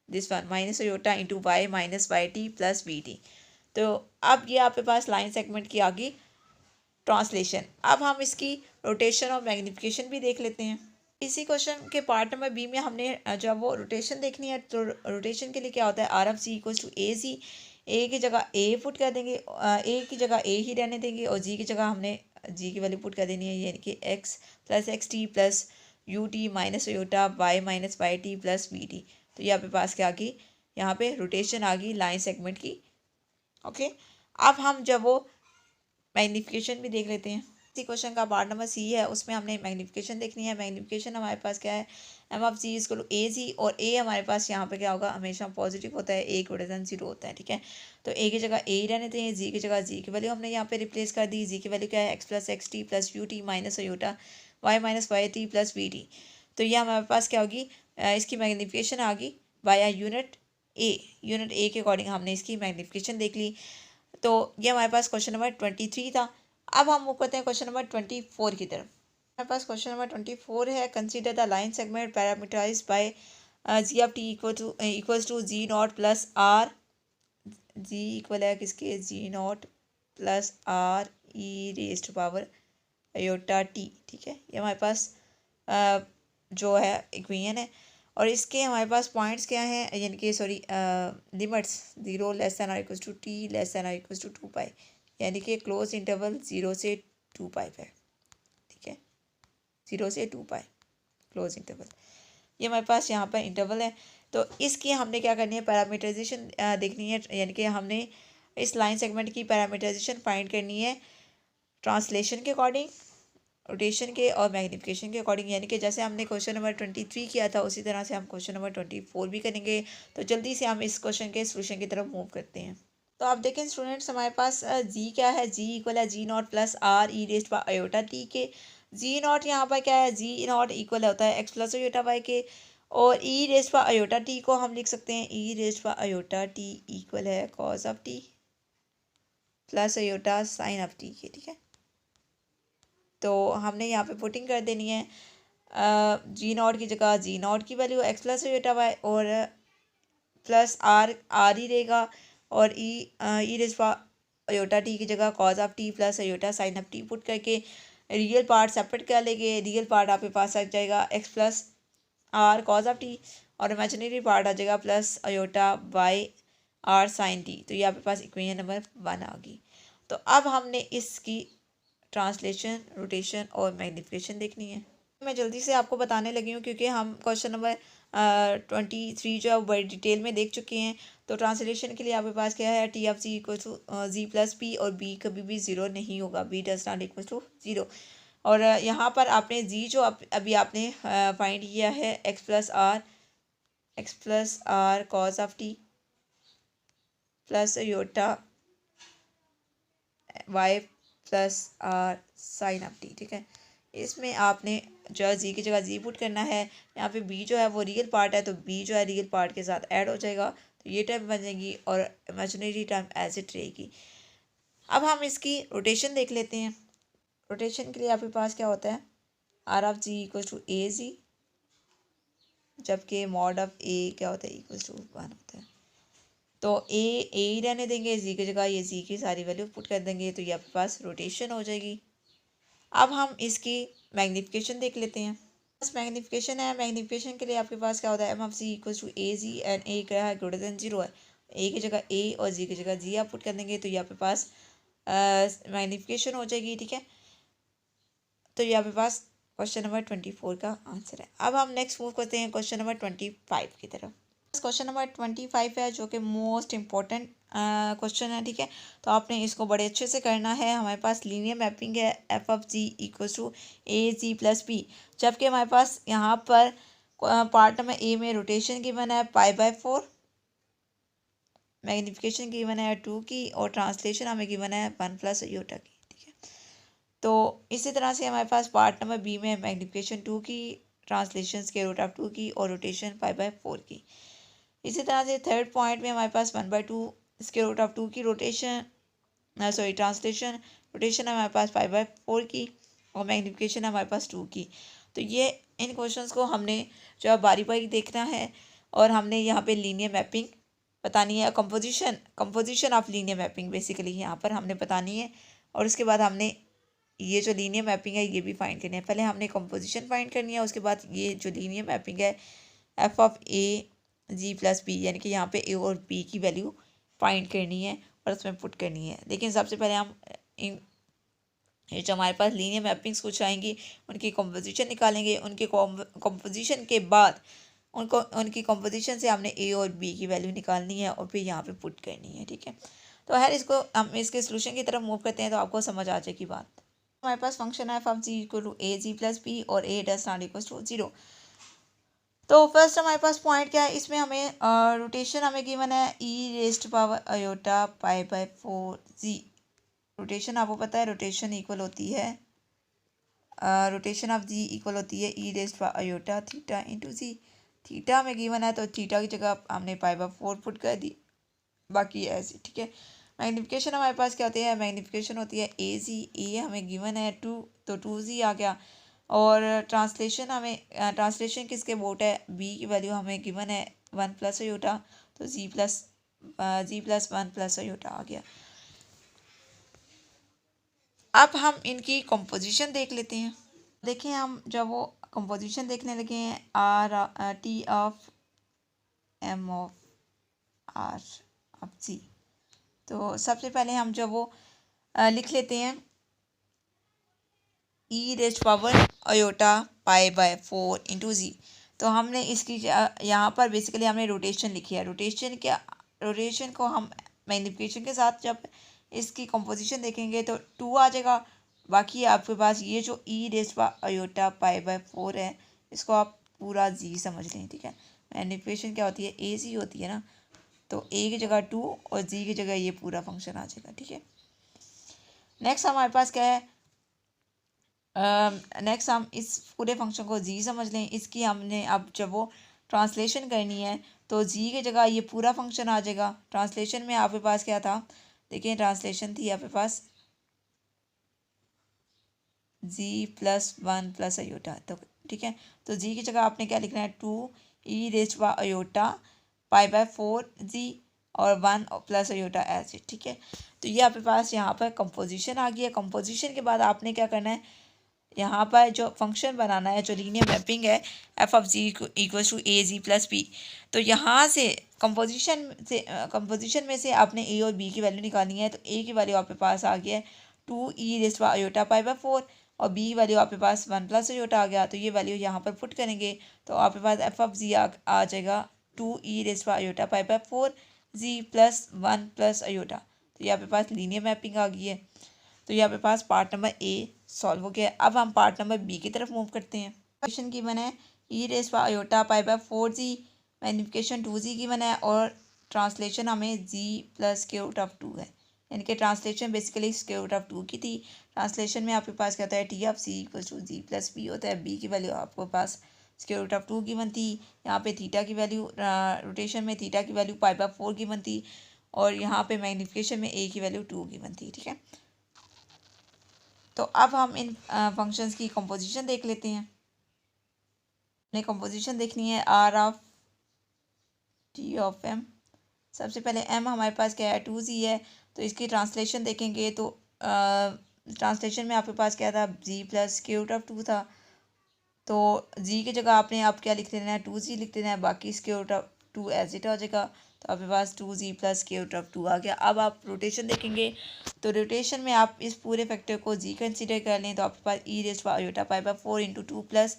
this one minus iota into y minus Y T plus we t. तो अब ये आपके पास लाइन सेगमेंट की आ गई ट्रांसलेशन। अब हम इसकी रोटेशन और मैग्निफिकेशन भी देख लेते हैं। इसी क्वेश्चन के पार्ट नंबर बी में हमने जब वो रोटेशन देखनी है, तो रोटेशन के लिए क्या होता है, R F C equals to A C, A की जगह ए पुट कर देंगे, ए की जगह ए ही रहने देंगे, और जी की जगह हमने जी की वैल्यू पुट कर देनी है, यानी कि x plus x T plus you t minus iota y minus Y T plus we t. तो ये आपके पास क्या आ गई, यहाँ पे रोटेशन आ गई लाइन सेगमेंट की, ओके। अब हम जब वो मैग्निफिकेशन भी देख लेते हैं। इसी क्वेश्चन का पार्ट नंबर सी है, उसमें हमने मैग्निफिकेशन देखनी है। मैग्निफिकेशन हमारे पास क्या है, एम ऑफ सी इसको ए सी, और ए हमारे पास यहाँ पे क्या होगा, हमेशा पॉजिटिव होता है, ए ग्रेटर देन 0 होता है, ठीक है। तो ए की जगह ए ही रहने दें, जी की जगह जी की वैल्यू हमने यहाँ पे रिप्लेस कर दी। जी की वैल्यू क्या है, x plus x T plus you t minus iota y minus Y T plus we t. तो ये हमारे पास क्या होगी, इसकी मैग्निफिकेशन आ गई बाय यूनिट ए के अकॉर्डिंग हमने इसकी मैग्निफिकेशन देख ली। तो ये हमारे पास क्वेश्चन नंबर 23 था। अब हम मूव करते हैं क्वेश्चन नंबर 24 की तरफ। हमारे पास क्वेश्चन नंबर 24 है, consider the line segment parameterised by ji of T equals to ji nought plus R, Z equal है किसके, Z nought plus R E raised power iota T, ठीक है। ये हमारे पास जो है इक्वेशन है, और इसके हमारे पास पॉइंट्स क्या हैं, यानी कि सॉरी लिमिट्स 0 लेस देन और equals to t less than और इक्वल्स टू 2 पाई, यानी कि क्लोज इंटरवल 0 से 2 पाई है, ठीक है, 0 से 2 पाई। Close interval. ये हमारे पास यहाँ पर इंटरवल है। तो इसकी हमने क्या करनी है, पैरामीटराइजेशन देखनी है, यानी कि हमने इस लाइन सेगमेंट की पैरामीटराइजेशन फाइंड करनी है ट्रांसलेशन के अकॉर्डिंग, रोटेशन के और मैग्निफिकेशन के अकॉर्डिंग। यानी कि जैसे हमने क्वेश्चन नंबर 23 किया था उसी तरह से हम क्वेश्चन नंबर 24 भी करेंगे। तो जल्दी से हम इस क्वेश्चन के सोल्यूशन की तरफ मूव करते हैं। तो आप देखें स्टूडेंट्स, हमारे पास जी क्या है, जी इक्वल है Z nought plus R E raised by iota T के। जी नॉट यहाँ पर क्या है, जी नॉट इक्वल होता है एक्स प्लस आयोटा वाई के, और ई रेस्ट बाय आयोटा टी को हम लिख सकते हैं E raised by iota T equal है cos of T plus iota sine of T के। ठीक है, तो हमने यहाँ पे पुटिंग कर देनी है जी नॉट की जगह जी नॉट की value x plus iota y और प्लस आर आर ही रहेगा, और ई रेस्ट अयोटा टी की जगह cos of T plus iota sine of t put करके रियल पार्ट सेपरेट कर लेंगे। रियल पार्ट आपके पास आ जाएगा x plus r cos of t, और इमेजिनरी पार्ट आ जाएगा plus iota by r sine t. तो ये आपके पास इक्वेशन नंबर 1 आ गई। तो अब हमने इसकी ट्रांसलेशन, रोटेशन और मैग्निफिकेशन देखनी है। मैं जल्दी से आपको बताने लगी हूँ क्योंकि हम क्वेश्चन नंबर 23 जो है वो बड़ी डिटेल में देख चुके हैं। तो ट्रांसलेशन के लिए आपके पास क्या है, T of ji equal to ji plus p, और बी कभी भी ज़ीरो नहीं होगा, b does not equal to zero. और यहाँ पर आपने जी जो अभी आपने फाइंड किया है x plus r cos of T plus iota y plus r sine of t. ठीक है, इसमें आपने जो जी की जगह जी पुट करना है। यहाँ पे बी जो है वो रियल पार्ट है, तो बी जो है रियल पार्ट के साथ ऐड हो जाएगा, तो ये टर्म बन जाएगी और इमेजिनरी टर्म एज इट रहेगी। अब हम इसकी रोटेशन देख लेते हैं। रोटेशन के लिए आपके पास क्या होता है, R of ji equal to A Z, जबकि मॉड ऑफ ए क्या होता है, इक्वल टू 1 होता है। तो ए ही रहने देंगे, जी की जगह ये जी की सारी वैल्यू पुट कर देंगे, तो ये आपके पास रोटेशन हो जाएगी। अब हम इसकी मैग्निफिकेशन देख लेते हैं। बस मैग्निफिकेशन है, मैग्निफिकेशन के लिए आपके पास क्या होता है, M of ji equal to A Z and A क्या है, ग्रेटर देन 0 है। ए की जगह ए और जी की जगह जी आप पुट कर देंगे, तो ये आपके पास मैग्निफिकेशन हो जाएगी। ठीक है, तो ये आपके पास क्वेश्चन नंबर 24 का आंसर है। अब हम नेक्स्ट मूव करते हैं क्वेश्चन नंबर 25 की तरफ। क्वेश्चन नंबर 25 है जो कि मोस्ट इम्पोर्टेंट क्वेश्चन है। ठीक है, तो आपने इसको बड़े अच्छे से करना है। हमारे पास लीनियर मैपिंग है F of ji equal to A ji plus b, जबकि हमारे पास यहाँ पर पार्ट नंबर ए में रोटेशन गिवन है π/4, मैग्निफिकेशन गिवन है 2 की, और ट्रांसलेशन हमें गिवन है 1 प्लस योटा की। ठीक है, तो इसी तरह से हमारे पास पार्ट नंबर बी में मैग्निफिकेशन 2 की, ट्रांसलेशन स्क्वायर रूट ऑफ 2 की, और रोटेशन π/4 की। इसी तरह से थर्ड पॉइंट में हमारे पास 1/2 स्क्वायर रूट ऑफ 2 की रोटेशन ट्रांसलेशन, रोटेशन है हमारे पास 5/4 की, और मैग्निफिकेशन है हमारे पास 2 की। तो ये इन क्वेश्चंस को हमने जो है बारी बारी देखना है, और हमने यहाँ पे लीनियर मैपिंग बतानी है, composition of linear mapping basically यहाँ पर हमने बतानी है। और उसके बाद हमने ये जो लीनियर मैपिंग है ये भी फाइंड करनी है। पहले हमने कंपोजिशन फाइंड करनी है, उसके बाद ये जो लीनियर मैपिंग है F of a ji plus b, यानी कि यहाँ पे ए और बी की वैल्यू फाइंड करनी है और उसमें पुट करनी है। लेकिन सबसे पहले हम इन ये जो हमारे पास लीनियर मैपिंग्स कुछ आएंगी उनकी कंपोजिशन निकालेंगे। उनके कंपोजिशन के बाद उनकी कंपोजिशन से हमने ए और बी की वैल्यू निकालनी है और फिर यहाँ पे पुट करनी है। ठीक है, तो हर इसको हम इसके सोल्यूशन की तरफ मूव करते हैं तो आपको समझ आ जाएगी बात। हमारे पास फंक्शन है F of ji equal to A ji plus b और a does not equal to 0। तो फर्स्ट हमारे पास पॉइंट क्या है, इसमें हमें रोटेशन हमें गिवन है ई रेस्ट पावर अयोटा π/4 जी। रोटेशन आपको पता है, रोटेशन इक्वल होती है रोटेशन ऑफ जी इक्वल होती है E raised power iota theta into Z. Theta हमें गिवन है तो थीटा की जगह हमने π/4 पुट कर दी, बाकी ऐसे। ठीक है, मैग्निफिकेशन हमारे पास क्या होती है, मैग्निफिकेशन होती है ए जी, ए हमें गिवन है 2 तो 2z आ गया। और ट्रांसलेशन किसके बोट है, बी की वैल्यू हमें गिवन है 1 प्लस अयोटा, तो जी प्लस 1 प्लस अयोटा आ गया। अब हम इनकी कंपोजिशन देख लेते हैं। देखिए हम जब वो कंपोजिशन देखने लगे हैं, R T of M of R of Z, तो सबसे पहले हम जब वो लिख लेते हैं E raised power iota π/4 into Z. तो हमने इसकी यहाँ पर बेसिकली हमने रोटेशन लिखी है। रोटेशन को हम मैग्नीफिकेशन के साथ जब इसकी कंपोजिशन देखेंगे तो 2 आ जाएगा। बाकी आपके पास ये जो e⁻π/4 है, इसको आप पूरा जी समझ लें, ठीक है। मैग्नीफिकेशन क्या होती है, ए जी होती है ना, तो ए की जगह 2 और जी की जगह ये पूरा फंक्शन आ जाएगा, ठीक है। नेक्स्ट हमारे पास क्या है, नेक्स्ट हम इस पूरे फंक्शन को जी समझ लें। इसकी हमने अब जब वो ट्रांसलेशन करनी है तो जी की जगह ये पूरा फंक्शन आ जाएगा। ट्रांसलेशन में आपके पास क्या था, देखिए ट्रांसलेशन थी आपके पास g+1 + i, तो ठीक है। तो जी की जगह आपने क्या लिखना है, 2e⁻π/4 जी और 1 + i एज इट, ठीक है। तो ये आपके पास यहाँ पर कंपोजिशन आ गई है। कंपोजिशन के बाद आपने क्या करना है, यहाँ पर जो फंक्शन बनाना है, जो लीनियर मैपिंग है f(g) = a(g+b), तो यहाँ से कंपोजिशन में से आपने a और b की वैल्यू निकालनी है। तो a की वैल्यू आपके पास आ गया है 2e⁻π/4 और b की वैल्यू आपके पास 1 + i आ गया। तो ये वैल्यू यहाँ पर पुट करेंगे तो आपके पास f(g) आ जाएगा 2e⁻π/4 g + 1 + i। तो ये आपके पास लीनियर मैपिंग आ गई है। तो यहाँ पे पास पार्ट नंबर ए सॉल्व हो गया। अब हम पार्ट नंबर बी की तरफ मूव करते हैं। क्वेश्चन की वन है e⁻π/4 जी, मैग्नीफिकेशन 2g की वन है और ट्रांसलेशन हमें g + √2 है। यानी कि ट्रांसलेशन बेसिकली √2 की थी। ट्रांसलेशन में आपके पास क्या होता है, t(c) = g+b होता है। b की वैल्यू आपके पास √2 की वन थी। यहाँ पे थीटा की वैल्यू, रोटेशन में थीटा की वैल्यू π/4 की वन थी और यहाँ पे मैग्नीफिकेशन में a की वैल्यू 2 की वन थी, ठीक है। तो अब हम इन फंक्शंस की कंपोजिशन देख लेते हैं। हमें कंपोजिशन देखनी है r(t)(m). सबसे पहले m हमारे पास क्या है, 2g है। तो इसकी ट्रांसलेशन देखेंगे तो ट्रांसलेशन में आपके पास क्या था, g + √2 था। तो g की जगह आपने आप क्या लिख देना है, 2g लिख देना है। बाकी √2 एज इट आ जाएगा। तो आपके पास 2g + √2 आ गया। अब आप रोटेशन देखेंगे तो रोटेशन में आप इस पूरे फैक्टर को g कंसीडर कर लें तो आपके पास e⁻π/4 × 2 +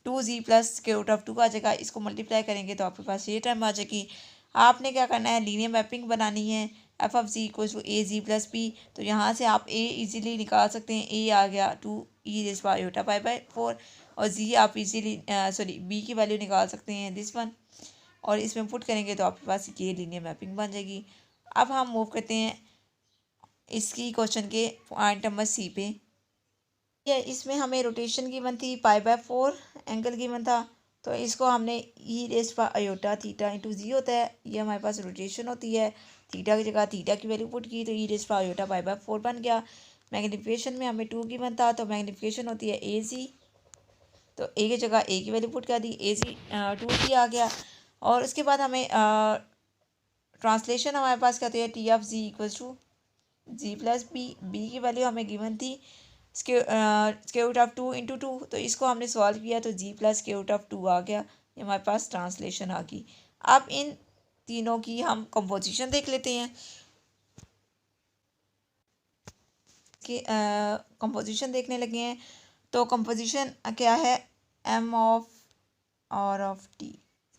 2g + √2 आ जाएगा। इसको मल्टीप्लाई करेंगे तो आपके पास ये टर्म आ जाएगी। आपने क्या करना है, लीनियर मैपिंग बनानी है f(g) = a(g+b). तो यहाँ से आप a इजीली निकाल सकते हैं। a आ गया 2e⁻π/4 और z आप इजीली b की वैल्यू निकाल सकते हैं, दिस वन, और इसमें पुट करेंगे तो आपके पास ये लीनियर मैपिंग बन जाएगी। अब हम मूव करते हैं इसकी क्वेश्चन के पॉइंट नंबर सी पे। ये इसमें हमें रोटेशन गिवन थी π/4, एंगल गिवन था। तो इसको हमने e⁻i थीटा इंटू जी होता है, ये हमारे पास रोटेशन होती है। थीटा की जगह थीटा की वैल्यू पुट की तो e⁻i π/4 बन गया। मैग्नीफिकेशन में हमें 2 गिवन था तो मैग्नीफिकेशन होती है ए जी। तो ए की जगह ए की वैल्यू पुट कर दी, ए जी 2g आ गया। और उसके बाद हमें ट्रांसलेशन हमारे पास क्या होती है, t(g) = g+b। b की वैल्यू हमें गिवन थी √2 × 2। तो इसको हमने सॉल्व किया तो g + √2 आ गया। ये हमारे पास ट्रांसलेशन आ गई। अब इन तीनों की हम कंपोजिशन देख लेते हैं कि कंपोजिशन देखने लगे हैं। तो कंपोजिशन क्या है, m of r of t।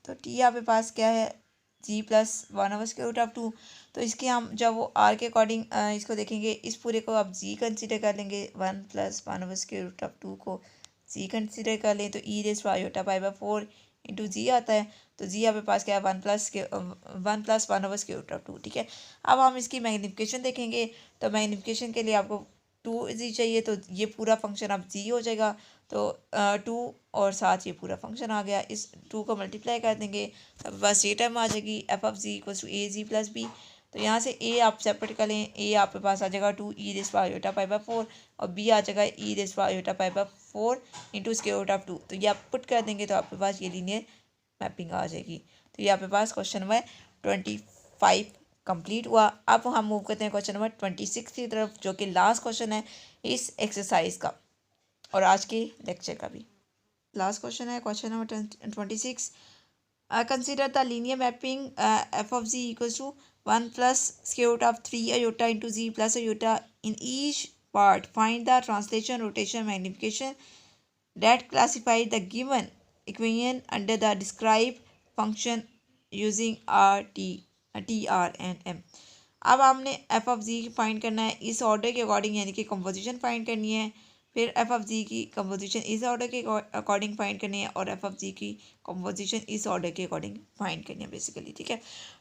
तो t आपके पास क्या है, g + 1/√2। तो इसके हम जब वो r के अकॉर्डिंग इसको देखेंगे, इस पूरे को आप g कंसीडर कर लेंगे, 1 + 1/√2 को g कंसीडर कर लें तो e⁻π/4 इंटू जी आता है। तो जी आपके पास क्या है, 1 + 1/√2, ठीक है। अब हम इसकी मैग्नीफिकेशन देखेंगे तो मैग्नीफिकेशन के लिए आपको 2g चाहिए तो ये पूरा फंक्शन अब g हो जाएगा। तो 2 और साथ ये पूरा फंक्शन आ गया। इस 2 को मल्टीप्लाई कर देंगे तो बस ये टर्म आ जाएगी f(g) = a(g+b). तो यहाँ से a आप सेपरेट कर लें, a आपके पास आ जाएगा 2e⁻π/4 और b आ जाएगा e⁻π/4 × √2। तो ये आप पुट कर देंगे तो आपके पास ये लीनियर मैपिंग आ जाएगी। तो ये आपके पास क्वेश्चन नंबर 25 कंप्लीट हुआ। अब हम मूव करते हैं क्वेश्चन नंबर 26 की तरफ, जो कि लास्ट क्वेश्चन है इस एक्सरसाइज का और आज के लेक्चर का भी लास्ट क्वेश्चन है। Question number 26, consider the linear mapping f(g) = 1 + √3i into g + i in each part. Find the translation, rotation, magnification that classify the given equation under the describe function using r t r and m। अब हमने F of G find करना है इस order के according, यानी कि composition find करनी है। फिर एफ ऑफ जी की कंपोजिशन इस ऑर्डर के अकॉर्डिंग फाइंड करनी है और एफ ऑफ जी की कंपोजिशन इस ऑर्डर के अकॉर्डिंग फाइंड करनी है बेसिकली, ठीक है।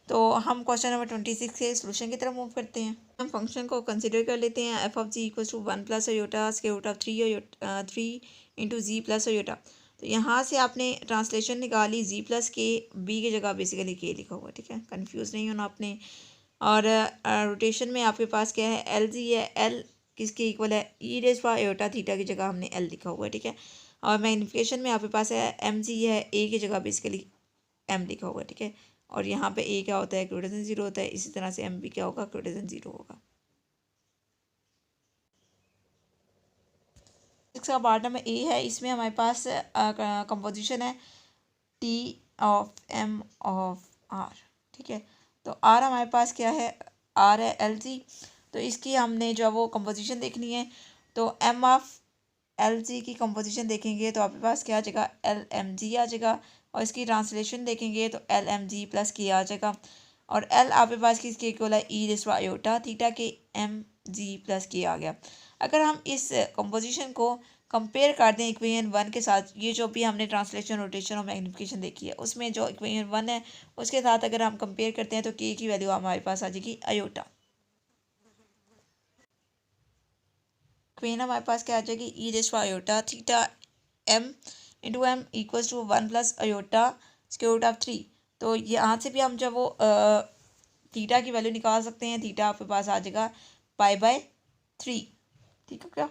तो हम क्वेश्चन नंबर 26 के सोल्यूशन की तरफ मूव करते हैं। हम फंक्शन को कंसिडर कर लेते हैं F of ji equal to 1 plus iota square root of 3 into ji plus iota. तो यहाँ से आपने ट्रांसलेशन निकाली, जी प्लस के, बी की जगह बेसिकली के लिखा हुआ है, ठीक है, कन्फ्यूज़ नहीं होना आपने। और रोटेशन में आपके पास क्या है, एल जी है, एल किसके इक्वल है, e raise power aorta theta की जगह हमने एल लिखा हुआ है, ठीक है। और मैग्नीफिकेशन में आपके पास है एम जी है, ए की जगह बेसिकली एम लिखा हुआ है, ठीक है। और यहाँ पे ए क्या होता है, ग्रेटर देन जीरो होता है, इसी तरह से एम भी क्या होगा, ग्रेटर देन जीरो होगा। इसका पार्ट नंबर ए है, इसमें हमारे पास कंपोजिशन है T of M of r, ठीक है। तो आर हमारे पास क्या है, आर है एल जी। तो इसकी हमने जो है वो कंपोजिशन देखनी है। तो एम ऑफ एल जी की कंपोजिशन देखेंगे तो आपके पास क्या आ जाएगा, एल एम जी आ जाएगा। और इसकी ट्रांसलेशन देखेंगे तो L M G plus K आ जाएगा। और एल आपके पास किसके इक्वल है, ई रेज़ पावर आयोटा थीटा के एम जी प्लस के आ गया। अगर हम इस कंपोजिशन को कंपेयर कर दें इक्वेशन वन के साथ, ये जो भी हमने ट्रांसलेशन रोटेशन और मैग्नीफिकेशन देखी है उसमें जो इक्वेशन वन है उसके साथ अगर हम कंपेयर करते हैं तो के की वैल्यू हमारे पास आ जाएगी अयोटा। इक्वेशन हमारे पास क्या आ जाएगी, e raise power iota theta m into m equals to 1 plus iota square root of 3। तो यहाँ से भी हम जब वो थीटा की वैल्यू निकाल सकते हैं। थीटा आपके पास आ जाएगा पाई/3, ठीक है। क्या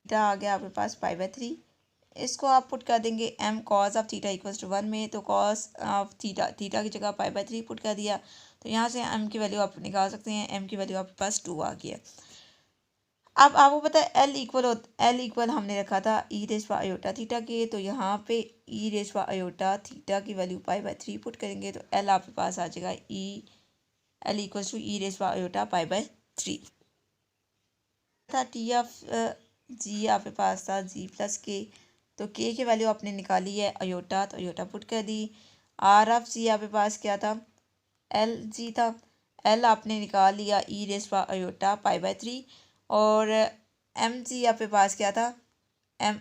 थीटा आ गया आपके पास पाई/3। इसको आप पुट कर देंगे m cos of theta equals to 1 में, तो कॉस ऑफ थीटा, थीटा की जगह पाई/3 पुट कर दिया। तो यहाँ से एम की वैल्यू आप निकाल सकते हैं, एम की वैल्यू आपके पास 2 आ गया। अब आपको पता है एल इक्वल हमने रखा था E raise power iota theta के। तो यहाँ पे E raise power iota theta की वैल्यू पाई/3 पुट करेंगे तो एल आपके पास आ जाएगा L equals to E raise power iota पाई/3 था। टी ऑफ जी आपके पास था जी प्लस के। तो के की वैल्यू आपने निकाली है अयोटा, तो अयोटा पुट कर दी। आर ऑफ जी आपके पास क्या था, एल जी था। एल आपने निकाल लिया ई रेज़ पावर अयोटा पाई/3। और एम जी आपके पास क्या था, m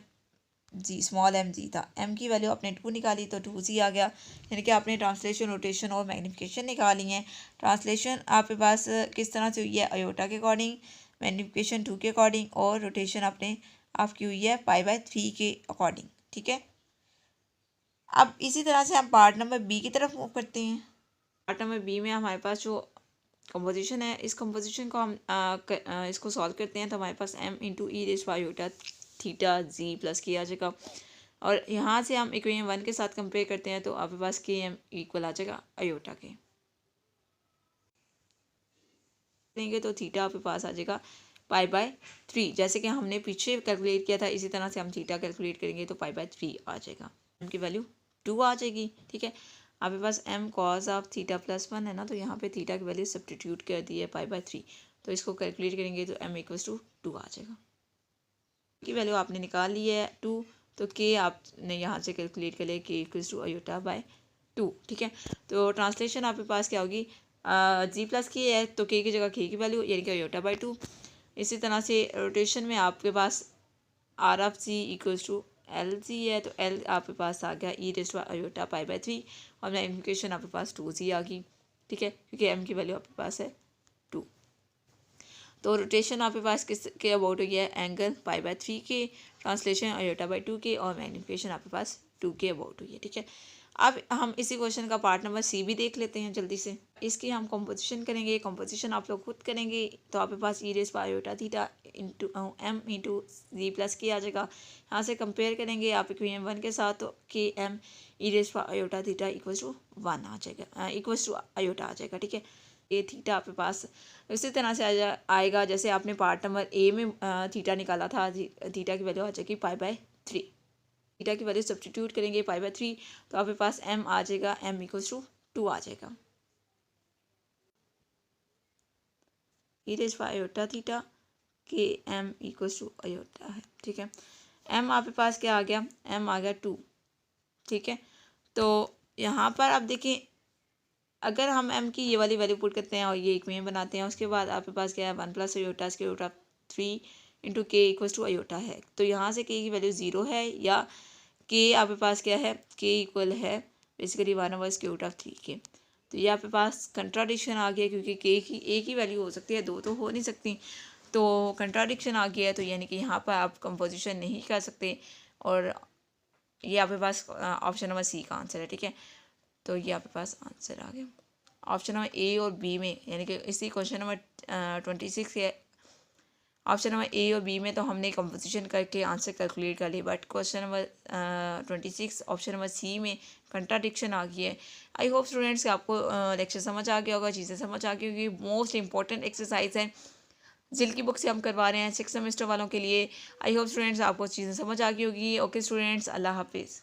g small m g था। एम की वैल्यू आपने 2 निकाली तो 2 जी आ गया। यानी कि आपने ट्रांसलेशन रोटेशन और मैग्नीफिकेशन निकाली है। ट्रांसलेशन आपके पास किस तरह से हुई है, अयोटा के अकॉर्डिंग, मैग्नीफिकेशन 2 के अकॉर्डिंग, और रोटेशन आपकी हुई है पाई/3 के अकॉर्डिंग, ठीक है। अब इसी तरह से हम पार्ट नंबर बी की तरफ मूव करते हैं। पार्ट नंबर बी में हमारे पास जो कंपोजिशन है, इस कंपोजिशन को हम इसको सॉल्व करते हैं तो हमारे पास M into E raise power iota theta जी प्लस के आ जाएगा। और यहाँ से हम इक्वेशन वन के साथ कंपेयर करते हैं तो आपके पास के एम इक्वल आ जाएगा अयोटा के। देंगे तो थीटा आपके पास आ जाएगा पाई/3। जैसे कि हमने पीछे कैलकुलेट किया था इसी तरह से हम थीटा कैलकुलेट करेंगे तो पाई/3 आ जाएगा। एम की वैल्यू 2 आ जाएगी, ठीक है। आपके पास M cos of theta plus 1 है ना, तो यहाँ पे थीटा की वैल्यू सब्सटीट्यूट कर दी है पाई/3। तो इसको कैलकुलेट करेंगे तो एम इक्वल्स टू 2 आ जाएगा। की वैल्यू आपने निकाल ली है 2, तो के आपने यहाँ से कैलकुलेट कर लिया के इक्वल्स टू अयोटा/2, ठीक है। तो ट्रांसलेशन आपके पास क्या होगी, जी प्लस की है तो के की जगह के की वैल्यू यानी कि अयोटा/2। इसी तरह से रोटेशन में आपके पास R of ji equals to L G है, तो एल आपके पास आ गया ई रेज़ पावर अयोटा पाई/3। और मैग्नीफिकेशन आपके पास 2 जी आ गई, ठीक है, क्योंकि एम की वैल्यू आपके पास है 2। तो रोटेशन आपके पास किस के अबाउट हो गया है, एंगल पाई/3 के, ट्रांसलेशन अयोटा/2 के, और मैग्नीफिकेशन आपके पास 2 के अबाउट हुई है, ठीक है। अब हम इसी क्वेश्चन का पार्ट नंबर सी भी देख लेते हैं जल्दी से। इसकी हम कंपोजिशन करेंगे, कंपोजिशन आप लोग खुद करेंगे। तो आपके पास e raise power iota theta into M into जी प्लस के आ जाएगा। यहाँ से कंपेयर करेंगे आप इक्वेशन वन के साथ, तो k m e raise power iota theta equals to 1 आ जाएगा, इक्वल्स टू अयोटा आ जाएगा, ठीक है। ए थीटा आपके पास इसी तरह से आएगा जैसे आपने पार्ट नंबर ए में थीटा निकाला था। थीटा की वैल्यू आ जाएगी पाई/3। थीटा की वैल्यू सब्सटीट्यूट करेंगे पाई/3 तो आपके पास एम आ जाएगा, एम इक्वल्स टू 2 आ जाएगा। ई रेज़ पावर अयोटा थीटा के एम इक्वल्स टू अयोटा है, ठीक है। एम आपके पास क्या आ गया, एम आ गया 2, ठीक है। तो यहाँ पर आप देखिए, अगर हम एम की ये वाली वैल्यू पुट करते हैं और ये एक में बनाते हैं, उसके बाद आपके पास क्या है 1 plus iota square root of 3 into k equals to iota है। तो यहाँ से के की वैल्यू 0 है या के आपके पास क्या है, के इक्वल है बेसिकली 1/3 स्क्वायर रूट ऑफ 3 के। तो ये आपके पास कंट्राडिक्शन आ गया, क्योंकि के की एक ही वैल्यू हो सकती है, दो तो हो नहीं सकती। तो कंट्राडिक्शन आ गया है, तो यानी कि यहाँ पर आप कंपोजिशन नहीं कर सकते। और ये आपके पास ऑप्शन नंबर सी का आंसर है, ठीक है। तो ये आपके पास आंसर आ गया ऑप्शन नंबर ए और बी में, यानी कि इसी क्वेश्चन नंबर 26 के ऑप्शन नंबर ए और बी में तो हमने कंपोजिशन करके आंसर कैलकुलेट कर ली, but question number 26 option number C में कंट्राडिक्शन आ गई है। आई होप स्टूडेंट्स कि आपको लेक्चर समझ आ गया होगा, चीज़ें समझ आ गई होगी। मोस्ट इंपॉर्टेंट एक्सरसाइज है, जिल की बुक से हम करवा रहे हैं 6 सेमेस्टर वालों के लिए। आई होप स्टूडेंट्स आपको चीज़ें समझ आ गई होगी। ओके स्टूडेंट्स, अल्लाह हाफिज़।